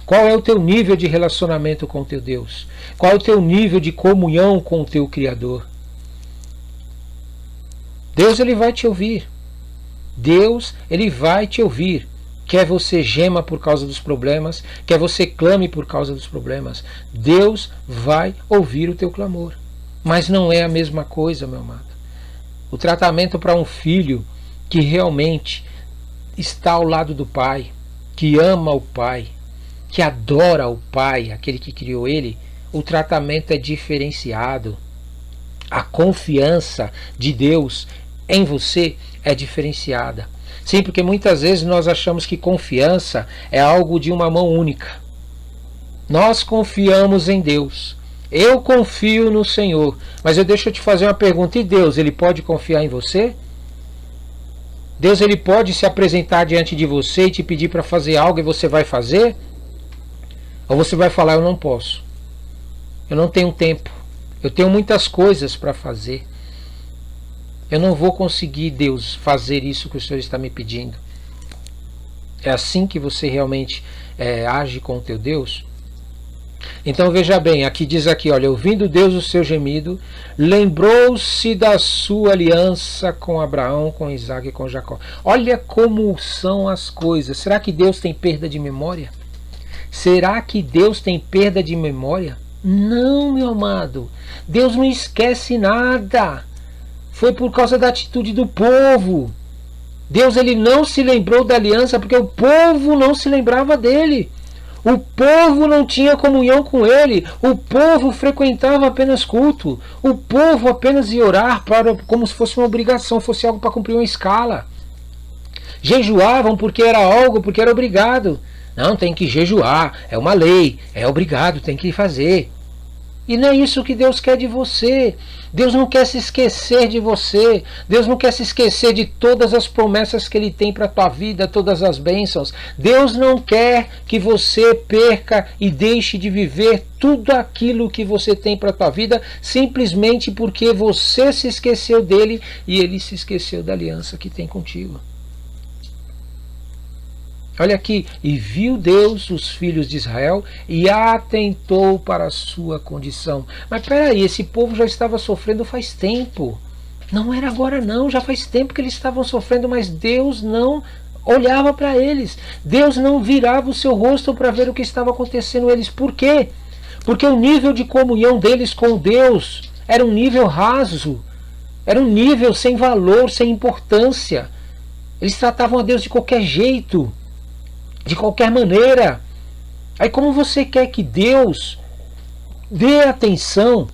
Qual é o teu nível de relacionamento com o teu Deus? Qual é o teu nível de comunhão com o teu Criador? Deus, Ele vai te ouvir. Deus, Ele vai te ouvir. Quer você gema por causa dos problemas, quer você clame por causa dos problemas, Deus vai ouvir o teu clamor. Mas não é a mesma coisa, meu amado. O tratamento para um filho que realmente está ao lado do Pai, que ama o Pai, que adora o Pai, aquele que criou ele, o tratamento é diferenciado. A confiança de Deus em você é diferenciada. Sim, porque muitas vezes nós achamos que confiança é algo de uma mão única. Nós confiamos em Deus. Eu confio no Senhor. Mas deixa eu te fazer uma pergunta. E Deus, Ele pode confiar em você? Deus, Ele pode se apresentar diante de você e te pedir para fazer algo e você vai fazer? Ou você vai falar, eu não posso. Eu não tenho tempo. Eu tenho muitas coisas para fazer. Eu não vou conseguir, Deus, fazer isso que o Senhor está me pedindo. É assim que você realmente age com o teu Deus? Então veja bem, aqui diz aqui, olha, ouvindo Deus o seu gemido, lembrou-se da sua aliança com Abraão, com Isaac e com Jacó. Olha como são as coisas. Será que Deus tem perda de memória? Será que Deus tem perda de memória? Não, meu amado. Deus não esquece nada. Foi por causa da atitude do povo. Deus ele não se lembrou da aliança porque o povo não se lembrava dele. O povo não tinha comunhão com ele. O povo frequentava apenas culto. O povo apenas ia orar como se fosse uma obrigação, fosse algo para cumprir uma escala. Jejuavam porque era algo, porque era obrigado. Não, tem que jejuar, é uma lei, é obrigado, tem que fazer. E não é isso que Deus quer de você. Deus não quer se esquecer de você. Deus não quer se esquecer de todas as promessas que Ele tem para a tua vida, todas as bênçãos. Deus não quer que você perca e deixe de viver tudo aquilo que você tem para a tua vida, simplesmente porque você se esqueceu dele e Ele se esqueceu da aliança que tem contigo. Olha aqui, e viu Deus os filhos de Israel e atentou para a sua condição. Mas peraí, esse povo já estava sofrendo faz tempo. Não era agora não, já faz tempo que eles estavam sofrendo, mas Deus não olhava para eles. Deus não virava o seu rosto para ver o que estava acontecendo com eles. Por quê? Porque o nível de comunhão deles com Deus era um nível raso. Era um nível sem valor, sem importância. Eles tratavam a Deus de qualquer jeito. De qualquer maneira. Aí como você quer que Deus dê atenção,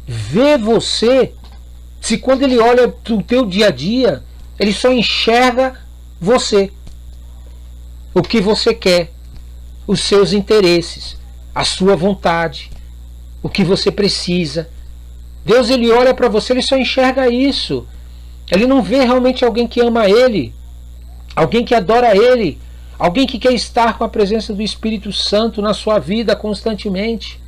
vê você, se quando Ele olha para o teu dia a dia, Ele só enxerga você, o que você quer, os seus interesses, a sua vontade, o que você precisa. Deus ele olha para você, Ele só enxerga isso. Ele não vê realmente alguém que ama Ele, alguém que adora Ele, alguém que quer estar com a presença do Espírito Santo na sua vida constantemente.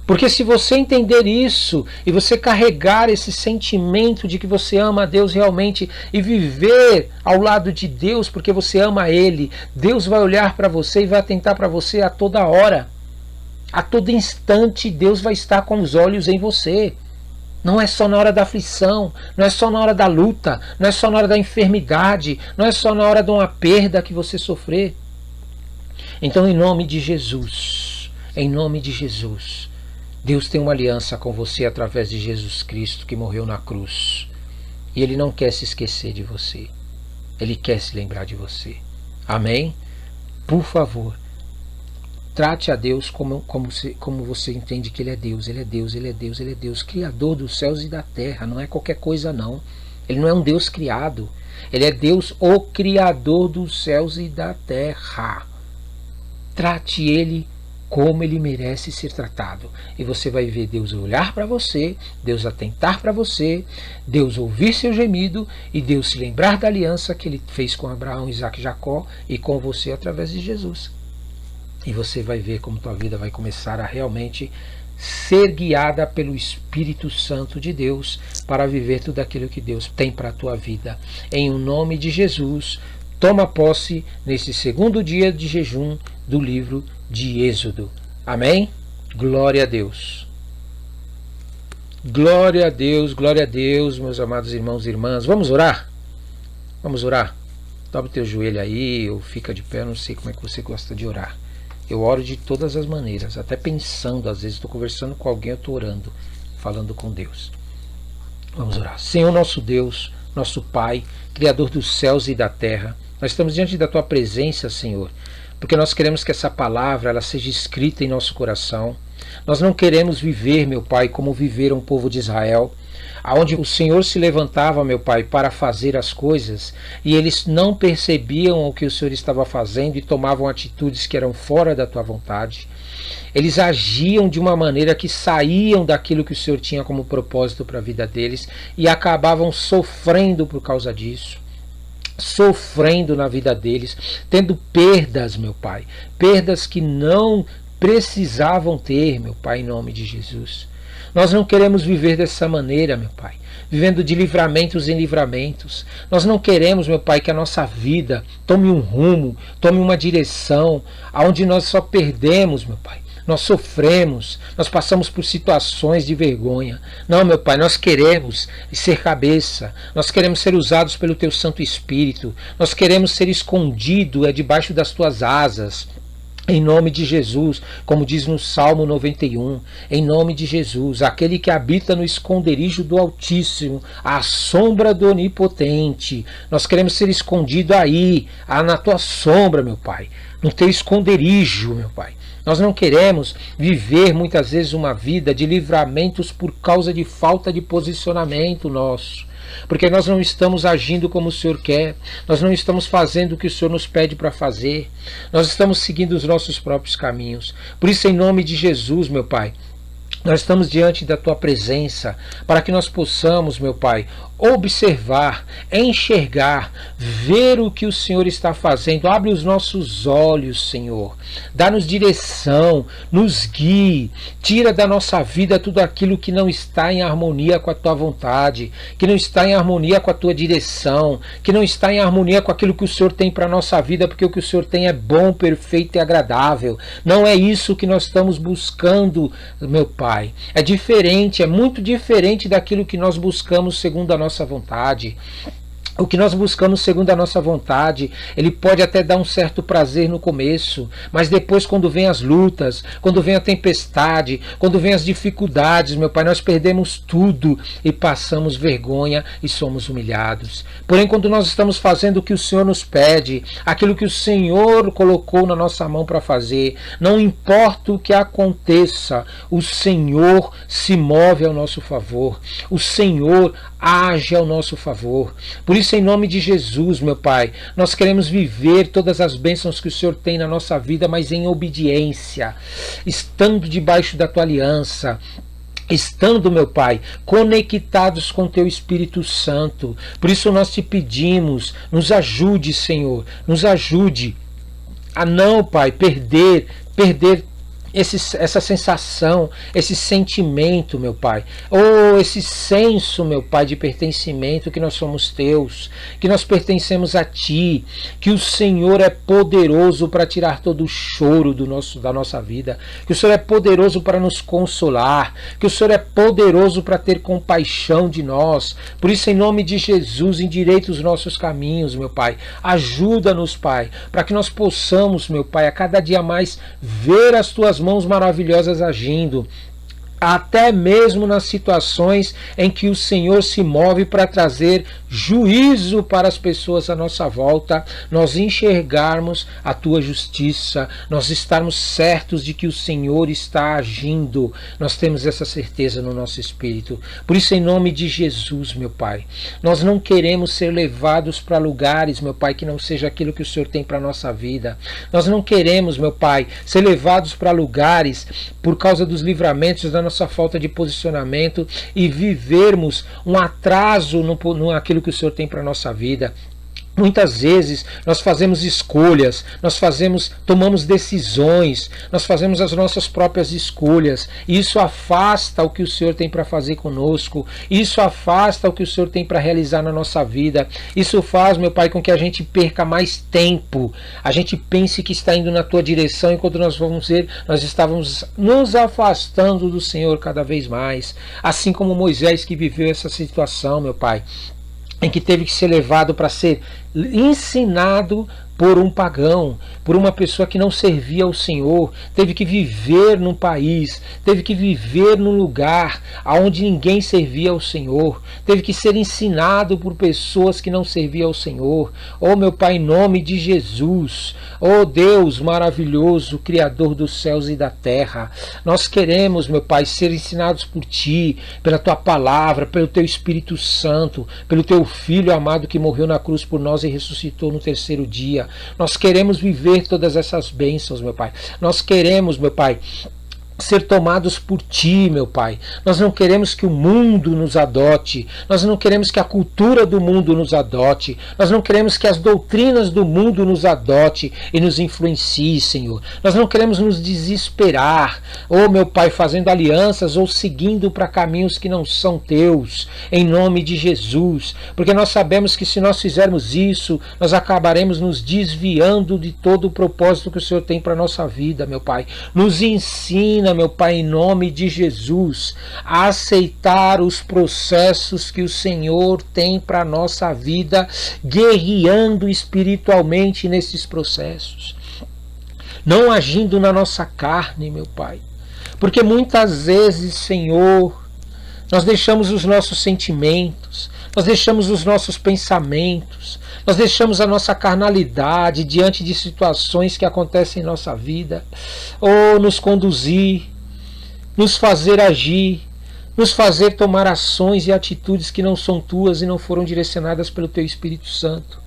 Porque se você entender isso e você carregar esse sentimento de que você ama a Deus realmente e viver ao lado de Deus porque você ama Ele, Deus vai olhar para você e vai atentar para você a toda hora. A todo instante Deus vai estar com os olhos em você. Não é só na hora da aflição, não é só na hora da luta, não é só na hora da enfermidade, não é só na hora de uma perda que você sofrer. Então, em nome de Jesus, Deus tem uma aliança com você através de Jesus Cristo que morreu na cruz. E Ele não quer se esquecer de você. Ele quer se lembrar de você. Amém? Por favor, trate a Deus como você entende que Ele é Deus. Ele é Deus, Ele é Deus, Ele é Deus, Criador dos céus e da terra. Não é qualquer coisa não. Ele não é um Deus criado. Ele é Deus, o Criador dos céus e da terra. Trate Ele como Ele merece ser tratado. E você vai ver Deus olhar para você, Deus atentar para você, Deus ouvir seu gemido e Deus se lembrar da aliança que Ele fez com Abraão, Isaac e Jacó e com você através de Jesus. E você vai ver como tua vida vai começar a realmente ser guiada pelo Espírito Santo de Deus para viver tudo aquilo que Deus tem para a tua vida. Em nome de Jesus, toma posse nesse segundo dia de jejum do livro de Êxodo. Amém? Glória a Deus. Glória a Deus, meus amados irmãos e irmãs. Vamos orar? Vamos orar? Dobra o teu joelho aí, ou fica de pé, eu não sei como é que você gosta de orar. Eu oro de todas as maneiras, até pensando, às vezes estou conversando com alguém, eu estou orando, falando com Deus. Vamos orar. Senhor nosso Deus, nosso Pai, Criador dos céus e da terra, nós estamos diante da Tua presença, Senhor, porque nós queremos que essa palavra ela seja escrita em nosso coração. Nós não queremos viver, meu Pai, como viveram o povo de Israel, aonde o Senhor se levantava, meu Pai, para fazer as coisas, e eles não percebiam o que o Senhor estava fazendo e tomavam atitudes que eram fora da Tua vontade. Eles agiam de uma maneira que saíam daquilo que o Senhor tinha como propósito para a vida deles e acabavam sofrendo por causa disso. Sofrendo na vida deles, tendo perdas, meu Pai, perdas que não precisavam ter, meu Pai, em nome de Jesus. Nós não queremos viver dessa maneira, meu Pai, vivendo de livramentos em livramentos. Nós não queremos, meu Pai, que a nossa vida tome um rumo, tome uma direção, aonde nós só perdemos, meu Pai. nós sofremos, nós passamos por situações de vergonha. Não, meu Pai, nós queremos ser cabeça, nós queremos ser usados pelo Teu Santo Espírito, nós queremos ser escondidos debaixo das Tuas asas. Em nome de Jesus, como diz no Salmo 91, em nome de Jesus, aquele que habita no esconderijo do Altíssimo, à sombra do Onipotente, nós queremos ser escondidos aí, na Tua sombra, meu Pai, no Teu esconderijo, meu Pai. Nós não queremos viver muitas vezes uma vida de livramentos por causa de falta de posicionamento nosso. Porque nós não estamos agindo como o Senhor quer, nós não estamos fazendo o que o Senhor nos pede para fazer, nós estamos seguindo os nossos próprios caminhos. Por isso, em nome de Jesus, meu Pai, nós estamos diante da Tua presença, para que nós possamos, meu Pai, observar, enxergar, ver o que o Senhor está fazendo. Abre os nossos olhos, Senhor. Dá-nos direção, nos guie, tira da nossa vida tudo aquilo que não está em harmonia com a Tua vontade, que não está em harmonia com a Tua direção, que não está em harmonia com aquilo que o Senhor tem para a nossa vida, porque o que o Senhor tem é bom, perfeito e agradável. Não é isso que nós estamos buscando, meu Pai. É diferente, é muito diferente daquilo que nós buscamos segundo a nossa vontade. O que nós buscamos segundo a nossa vontade, ele pode até dar um certo prazer no começo, mas depois, quando vem as lutas, quando vem a tempestade, quando vem as dificuldades, meu Pai, nós perdemos tudo e passamos vergonha e somos humilhados. Porém, quando nós estamos fazendo o que o Senhor nos pede, aquilo que o Senhor colocou na nossa mão para fazer, não importa o que aconteça, o Senhor se move ao nosso favor, o Senhor age ao nosso favor. Por isso, em nome de Jesus, meu Pai, nós queremos viver todas as bênçãos que o Senhor tem na nossa vida, mas em obediência, estando debaixo da Tua aliança, estando, meu Pai, conectados com Teu Espírito Santo. Por isso nós te pedimos, nos ajude, Senhor, nos ajude a não, Pai, perder essa sensação, esse sentimento, meu Pai, ou esse senso, meu Pai, de pertencimento, que nós somos Teus, que nós pertencemos a Ti, que o Senhor é poderoso para tirar todo o choro da nossa vida, que o Senhor é poderoso para nos consolar, que o Senhor é poderoso para ter compaixão de nós. Por isso, em nome de Jesus, endireita os nossos caminhos, meu Pai, ajuda-nos, Pai, para que nós possamos, meu Pai, a cada dia mais ver as Tuas mãos maravilhosas agindo, até mesmo nas situações em que o Senhor se move para trazer juízo para as pessoas à nossa volta, nós enxergarmos a Tua justiça, nós estarmos certos de que o Senhor está agindo. Nós temos essa certeza no nosso espírito. Por isso, em nome de Jesus, meu Pai, nós não queremos ser levados para lugares, meu Pai, que não seja aquilo que o Senhor tem para a nossa vida. Nós não queremos, meu Pai, ser levados para lugares por causa dos livramentos da nossa falta de posicionamento e vivermos um atraso naquilo que o Senhor tem para a nossa vida. Muitas vezes nós fazemos escolhas, tomamos decisões, nós fazemos as nossas próprias escolhas, e isso afasta o que o Senhor tem para fazer conosco, isso afasta o que o Senhor tem para realizar na nossa vida. Isso faz, meu Pai, com que a gente perca mais tempo, a gente pense que está indo na Tua direção, e quando nós vamos ver, nós estávamos nos afastando do Senhor cada vez mais, assim como Moisés, que viveu essa situação, meu Pai, em que teve que ser levado para ser ensinado por um pagão, por uma pessoa que não servia ao Senhor, teve que viver num país, teve que viver num lugar onde ninguém servia ao Senhor, teve que ser ensinado por pessoas que não serviam ao Senhor. Oh, meu Pai, em nome de Jesus, oh Deus maravilhoso, Criador dos céus e da terra, nós queremos, meu Pai, ser ensinados por Ti, pela Tua palavra, pelo Teu Espírito Santo, pelo Teu Filho amado que morreu na cruz por nós e ressuscitou no terceiro dia. Nós queremos viver todas essas bênçãos, meu Pai. Nós queremos, meu Pai, ser tomados por Ti, meu Pai. Nós não queremos que o mundo nos adote, nós não queremos que a cultura do mundo nos adote, nós não queremos que as doutrinas do mundo nos adote e nos influencie, Senhor. Nós não queremos nos desesperar, meu Pai, fazendo alianças ou seguindo para caminhos que não são Teus, em nome de Jesus, porque nós sabemos que se nós fizermos isso, nós acabaremos nos desviando de todo o propósito que o Senhor tem para a nossa vida, meu Pai. Nos ensina, meu Pai, em nome de Jesus, a aceitar os processos que o Senhor tem para a nossa vida, guerreando espiritualmente nesses processos, não agindo na nossa carne, meu Pai, porque muitas vezes, Senhor, nós deixamos os nossos sentimentos, nós deixamos os nossos pensamentos, nós deixamos a nossa carnalidade diante de situações que acontecem em nossa vida, ou nos conduzir, nos fazer agir, nos fazer tomar ações e atitudes que não são Tuas e não foram direcionadas pelo Teu Espírito Santo.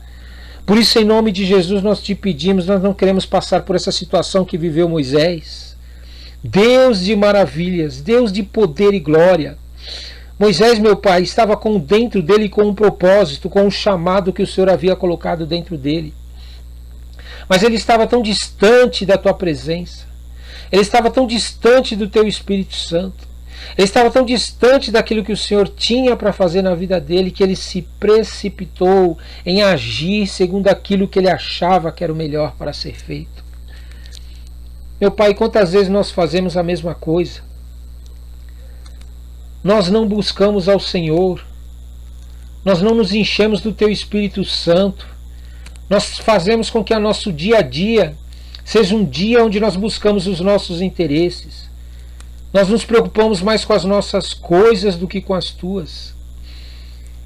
Por isso, em nome de Jesus, nós Te pedimos, nós não queremos passar por essa situação que viveu Moisés. Deus de maravilhas, Deus de poder e glória. Moisés, meu Pai, estava dentro dele com um propósito, com um chamado que o Senhor havia colocado dentro dele. Mas ele estava tão distante da Tua presença. Ele estava tão distante do Teu Espírito Santo. Ele estava tão distante daquilo que o Senhor tinha para fazer na vida dele, que ele se precipitou em agir segundo aquilo que ele achava que era o melhor para ser feito. Meu Pai, quantas vezes nós fazemos a mesma coisa? Nós não buscamos ao Senhor, nós não nos enchemos do Teu Espírito Santo, nós fazemos com que o nosso dia a dia seja um dia onde nós buscamos os nossos interesses, nós nos preocupamos mais com as nossas coisas do que com as Tuas.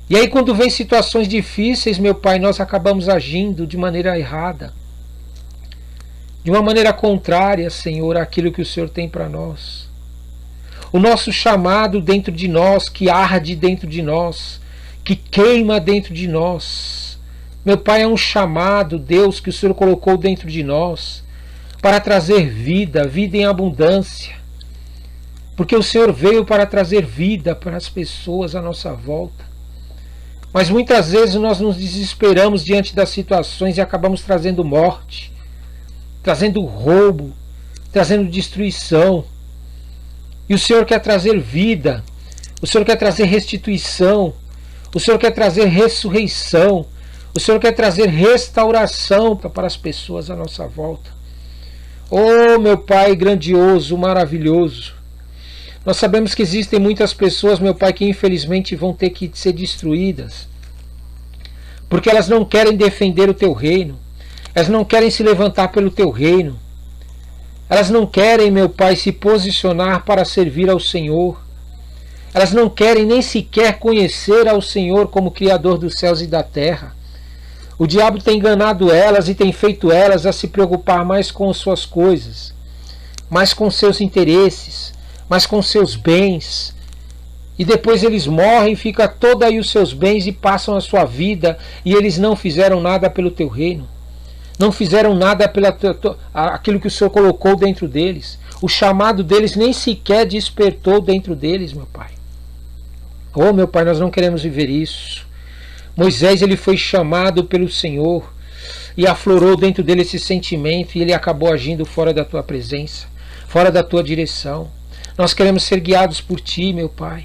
E aí quando vem situações difíceis, meu Pai, nós acabamos agindo de maneira errada, de uma maneira contrária, Senhor, àquilo que o Senhor tem para nós. O nosso chamado dentro de nós, que arde dentro de nós, que queima dentro de nós. Meu Pai, é um chamado, Deus, que o Senhor colocou dentro de nós para trazer vida, vida em abundância. Porque o Senhor veio para trazer vida para as pessoas à nossa volta. Mas muitas vezes nós nos desesperamos diante das situações e acabamos trazendo morte, trazendo roubo, trazendo destruição. E o Senhor quer trazer vida, o Senhor quer trazer restituição, o Senhor quer trazer ressurreição, o Senhor quer trazer restauração para as pessoas à nossa volta. Oh, meu Pai grandioso, maravilhoso, nós sabemos que existem muitas pessoas, meu Pai, que infelizmente vão ter que ser destruídas, porque elas não querem defender o Teu reino, elas não querem se levantar pelo Teu reino, elas não querem, meu Pai, se posicionar para servir ao Senhor. Elas não querem nem sequer conhecer ao Senhor como Criador dos céus e da terra. O diabo tem enganado elas e tem feito elas a se preocupar mais com as suas coisas, mais com seus interesses, mais com seus bens. E depois eles morrem, fica todo aí os seus bens e passam a sua vida e eles não fizeram nada pelo Teu reino. Não fizeram nada pela aquilo que o Senhor colocou dentro deles. O chamado deles nem sequer despertou dentro deles, meu Pai. Oh, meu Pai, nós não queremos viver isso. Moisés, ele foi chamado pelo Senhor e aflorou dentro dele esse sentimento e ele acabou agindo fora da Tua presença, fora da Tua direção. Nós queremos ser guiados por Ti, meu Pai.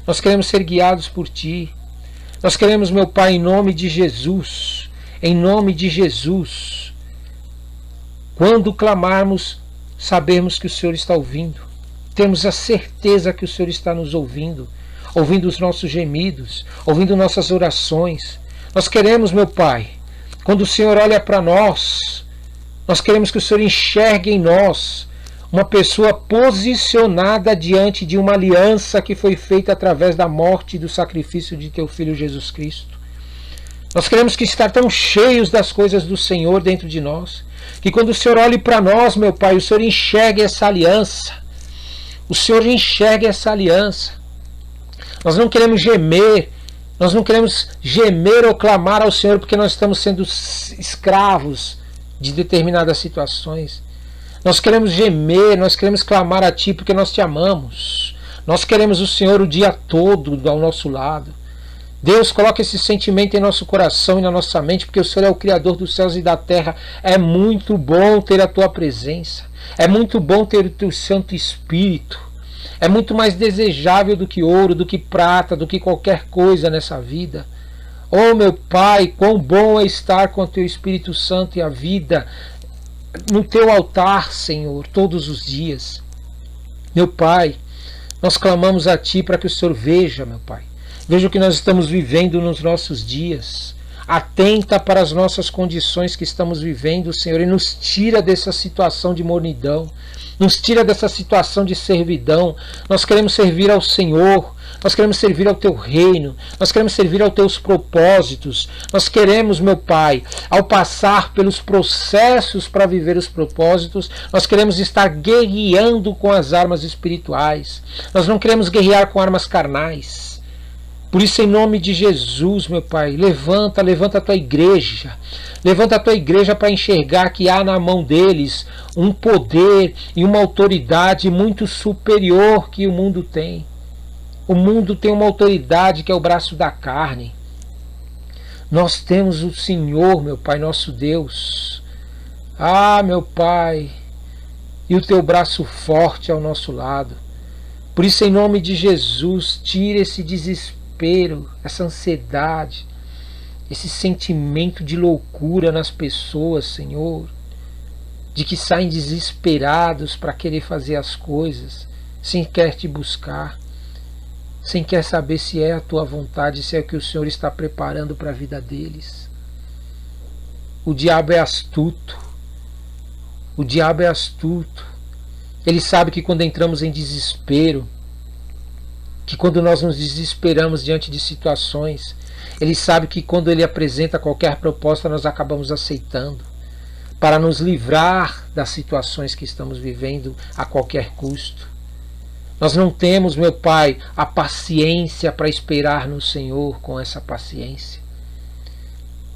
Nós queremos ser guiados por Ti. Nós queremos, meu Pai, em nome de Jesus, em nome de Jesus, quando clamarmos, sabermos que o Senhor está ouvindo. Temos a certeza que o Senhor está nos ouvindo, ouvindo os nossos gemidos, ouvindo nossas orações. Nós queremos, meu Pai, quando o Senhor olha para nós, nós queremos que o Senhor enxergue em nós uma pessoa posicionada diante de uma aliança que foi feita através da morte e do sacrifício de Teu Filho Jesus Cristo. Nós queremos que estar tão cheios das coisas do Senhor dentro de nós, que quando o Senhor olhe para nós, meu Pai, o Senhor enxergue essa aliança. O Senhor enxergue essa aliança. Nós não queremos gemer, nós não queremos gemer ou clamar ao Senhor porque nós estamos sendo escravos de determinadas situações. Nós queremos gemer, nós queremos clamar a Ti porque nós Te amamos. Nós queremos o Senhor o dia todo ao nosso lado. Deus, coloca esse sentimento em nosso coração e na nossa mente, porque o Senhor é o Criador dos céus e da terra. É muito bom ter a Tua presença. É muito bom ter o Teu Santo Espírito. É muito mais desejável do que ouro, do que prata, do que qualquer coisa nessa vida. Oh, meu Pai, quão bom é estar com o Teu Espírito Santo e a vida no Teu altar, Senhor, todos os dias. Meu Pai, nós clamamos a Ti para que o Senhor veja, meu Pai. Veja o que nós estamos vivendo nos nossos dias. Atenta para as nossas condições que estamos vivendo, Senhor, e nos tira dessa situação de mornidão. Nos tira dessa situação de servidão. Nós queremos servir ao Senhor. Nós queremos servir ao Teu reino. Nós queremos servir aos Teus propósitos. Nós queremos, meu Pai, ao passar pelos processos para viver os propósitos, nós queremos estar guerreando com as armas espirituais. Nós não queremos guerrear com armas carnais. Por isso, em nome de Jesus, meu Pai, levanta a Tua igreja. Levanta a Tua igreja para enxergar que há na mão deles um poder e uma autoridade muito superior que o mundo tem. O mundo tem uma autoridade que é o braço da carne. Nós temos o Senhor, meu Pai, nosso Deus. Ah, meu Pai, e o Teu braço forte ao nosso lado. Por isso, em nome de Jesus, tira esse desespero, essa ansiedade, esse sentimento de loucura nas pessoas, Senhor, de que saem desesperados para querer fazer as coisas, sem querer Te buscar, sem querer saber se é a Tua vontade, se é o que o Senhor está preparando para a vida deles. O diabo é astuto. O diabo é astuto. Ele sabe que quando entramos em desespero, que quando nós nos desesperamos diante de situações, ele sabe que quando ele apresenta qualquer proposta, nós acabamos aceitando, para nos livrar das situações que estamos vivendo a qualquer custo. Nós não temos, meu Pai, a paciência para esperar no Senhor com essa paciência.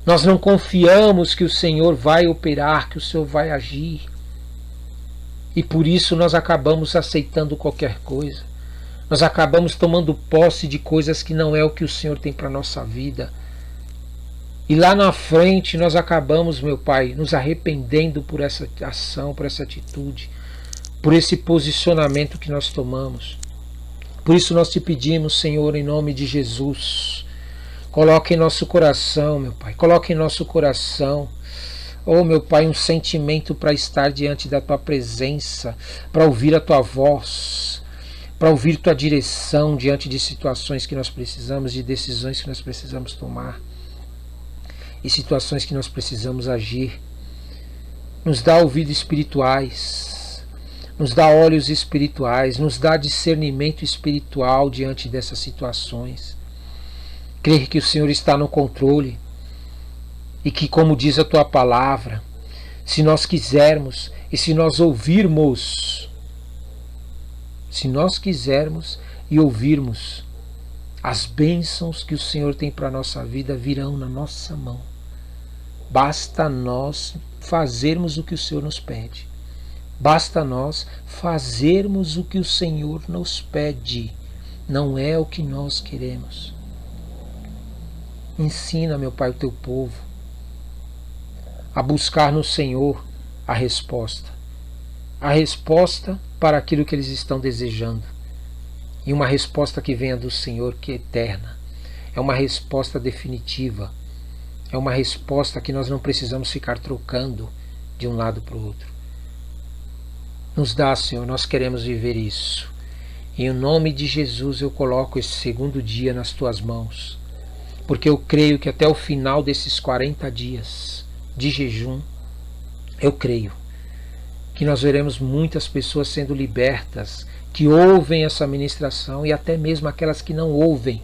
Nós não confiamos que o Senhor vai operar, que o Senhor vai agir. E por isso nós acabamos aceitando qualquer coisa. Nós acabamos tomando posse de coisas que não é o que o Senhor tem para a nossa vida. E lá na frente nós acabamos, meu Pai, nos arrependendo por essa ação, por essa atitude, por esse posicionamento que nós tomamos. Por isso nós Te pedimos, Senhor, em nome de Jesus, coloque em nosso coração, meu Pai, coloque em nosso coração, oh, meu Pai, um sentimento para estar diante da Tua presença, para ouvir a Tua voz, para ouvir Tua direção diante de situações que nós precisamos, de decisões que nós precisamos tomar e situações que nós precisamos agir. Nos dá ouvidos espirituais, nos dá olhos espirituais, nos dá discernimento espiritual diante dessas situações. Crer que o Senhor está no controle e que, como diz a Tua palavra, se nós quisermos e se nós ouvirmos, e ouvirmos, as bênçãos que o Senhor tem para a nossa vida virão na nossa mão. Basta nós fazermos o que o Senhor nos pede. Basta nós fazermos o que o Senhor nos pede. Não é o que nós queremos. Ensina, meu Pai, o Teu povo a buscar no Senhor a resposta para aquilo que eles estão desejando, e uma resposta que venha do Senhor, que é eterna, é uma resposta definitiva, é uma resposta que nós não precisamos ficar trocando de um lado para o outro. Nos dá, Senhor, nós queremos viver isso. Em nome de Jesus eu coloco esse segundo dia nas Tuas mãos, porque eu creio que até o final desses 40 dias de jejum, eu creio que nós veremos muitas pessoas sendo libertas, que ouvem essa ministração, e até mesmo aquelas que não ouvem,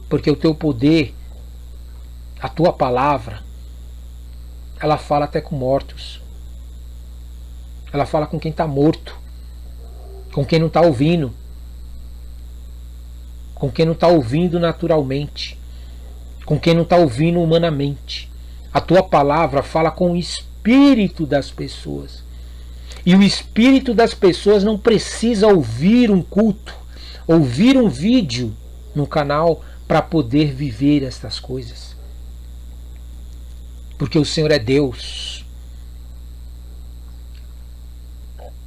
porque o Teu poder, a Tua palavra, ela fala até com mortos, ela fala com quem está morto, com quem não está ouvindo, com quem não está ouvindo naturalmente, com quem não está ouvindo humanamente. A Tua palavra fala com o espírito das pessoas. E o espírito das pessoas não precisa ouvir um culto, ouvir um vídeo no canal para poder viver estas coisas. Porque o Senhor é Deus.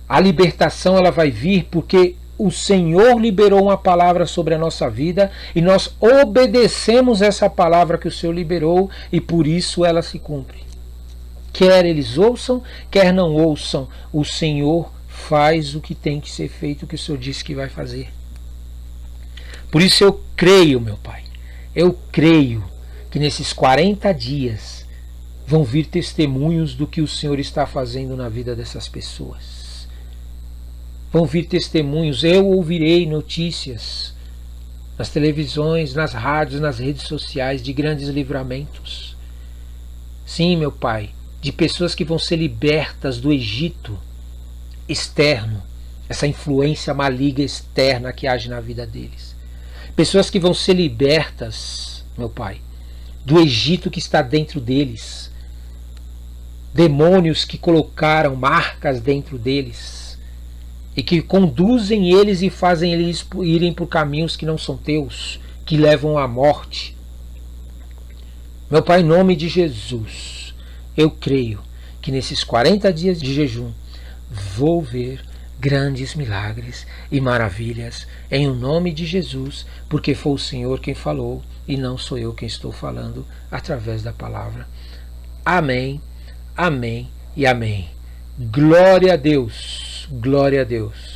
A libertação ela vai vir porque o Senhor liberou uma palavra sobre a nossa vida e nós obedecemos essa palavra que o Senhor liberou e por isso ela se cumpre. Quer eles ouçam, quer não ouçam, o Senhor faz o que tem que ser feito, o que o Senhor disse que vai fazer. Por isso eu creio, meu Pai, eu creio que nesses 40 dias vão vir testemunhos do que o Senhor está fazendo na vida dessas pessoas. Vão vir testemunhos, eu ouvirei notícias nas televisões, nas rádios, nas redes sociais de grandes livramentos. Sim, meu Pai, de pessoas que vão ser libertas do Egito externo, essa influência maligna externa que age na vida deles. Pessoas que vão ser libertas, meu Pai, do Egito que está dentro deles. Demônios que colocaram marcas dentro deles e que conduzem eles e fazem eles irem por caminhos que não são teus, que levam à morte. Meu Pai, em nome de Jesus, eu creio que nesses 40 dias de jejum vou ver grandes milagres e maravilhas em o nome de Jesus, porque foi o Senhor quem falou e não sou eu quem estou falando através da palavra. Amém, amém e amém. Glória a Deus, glória a Deus.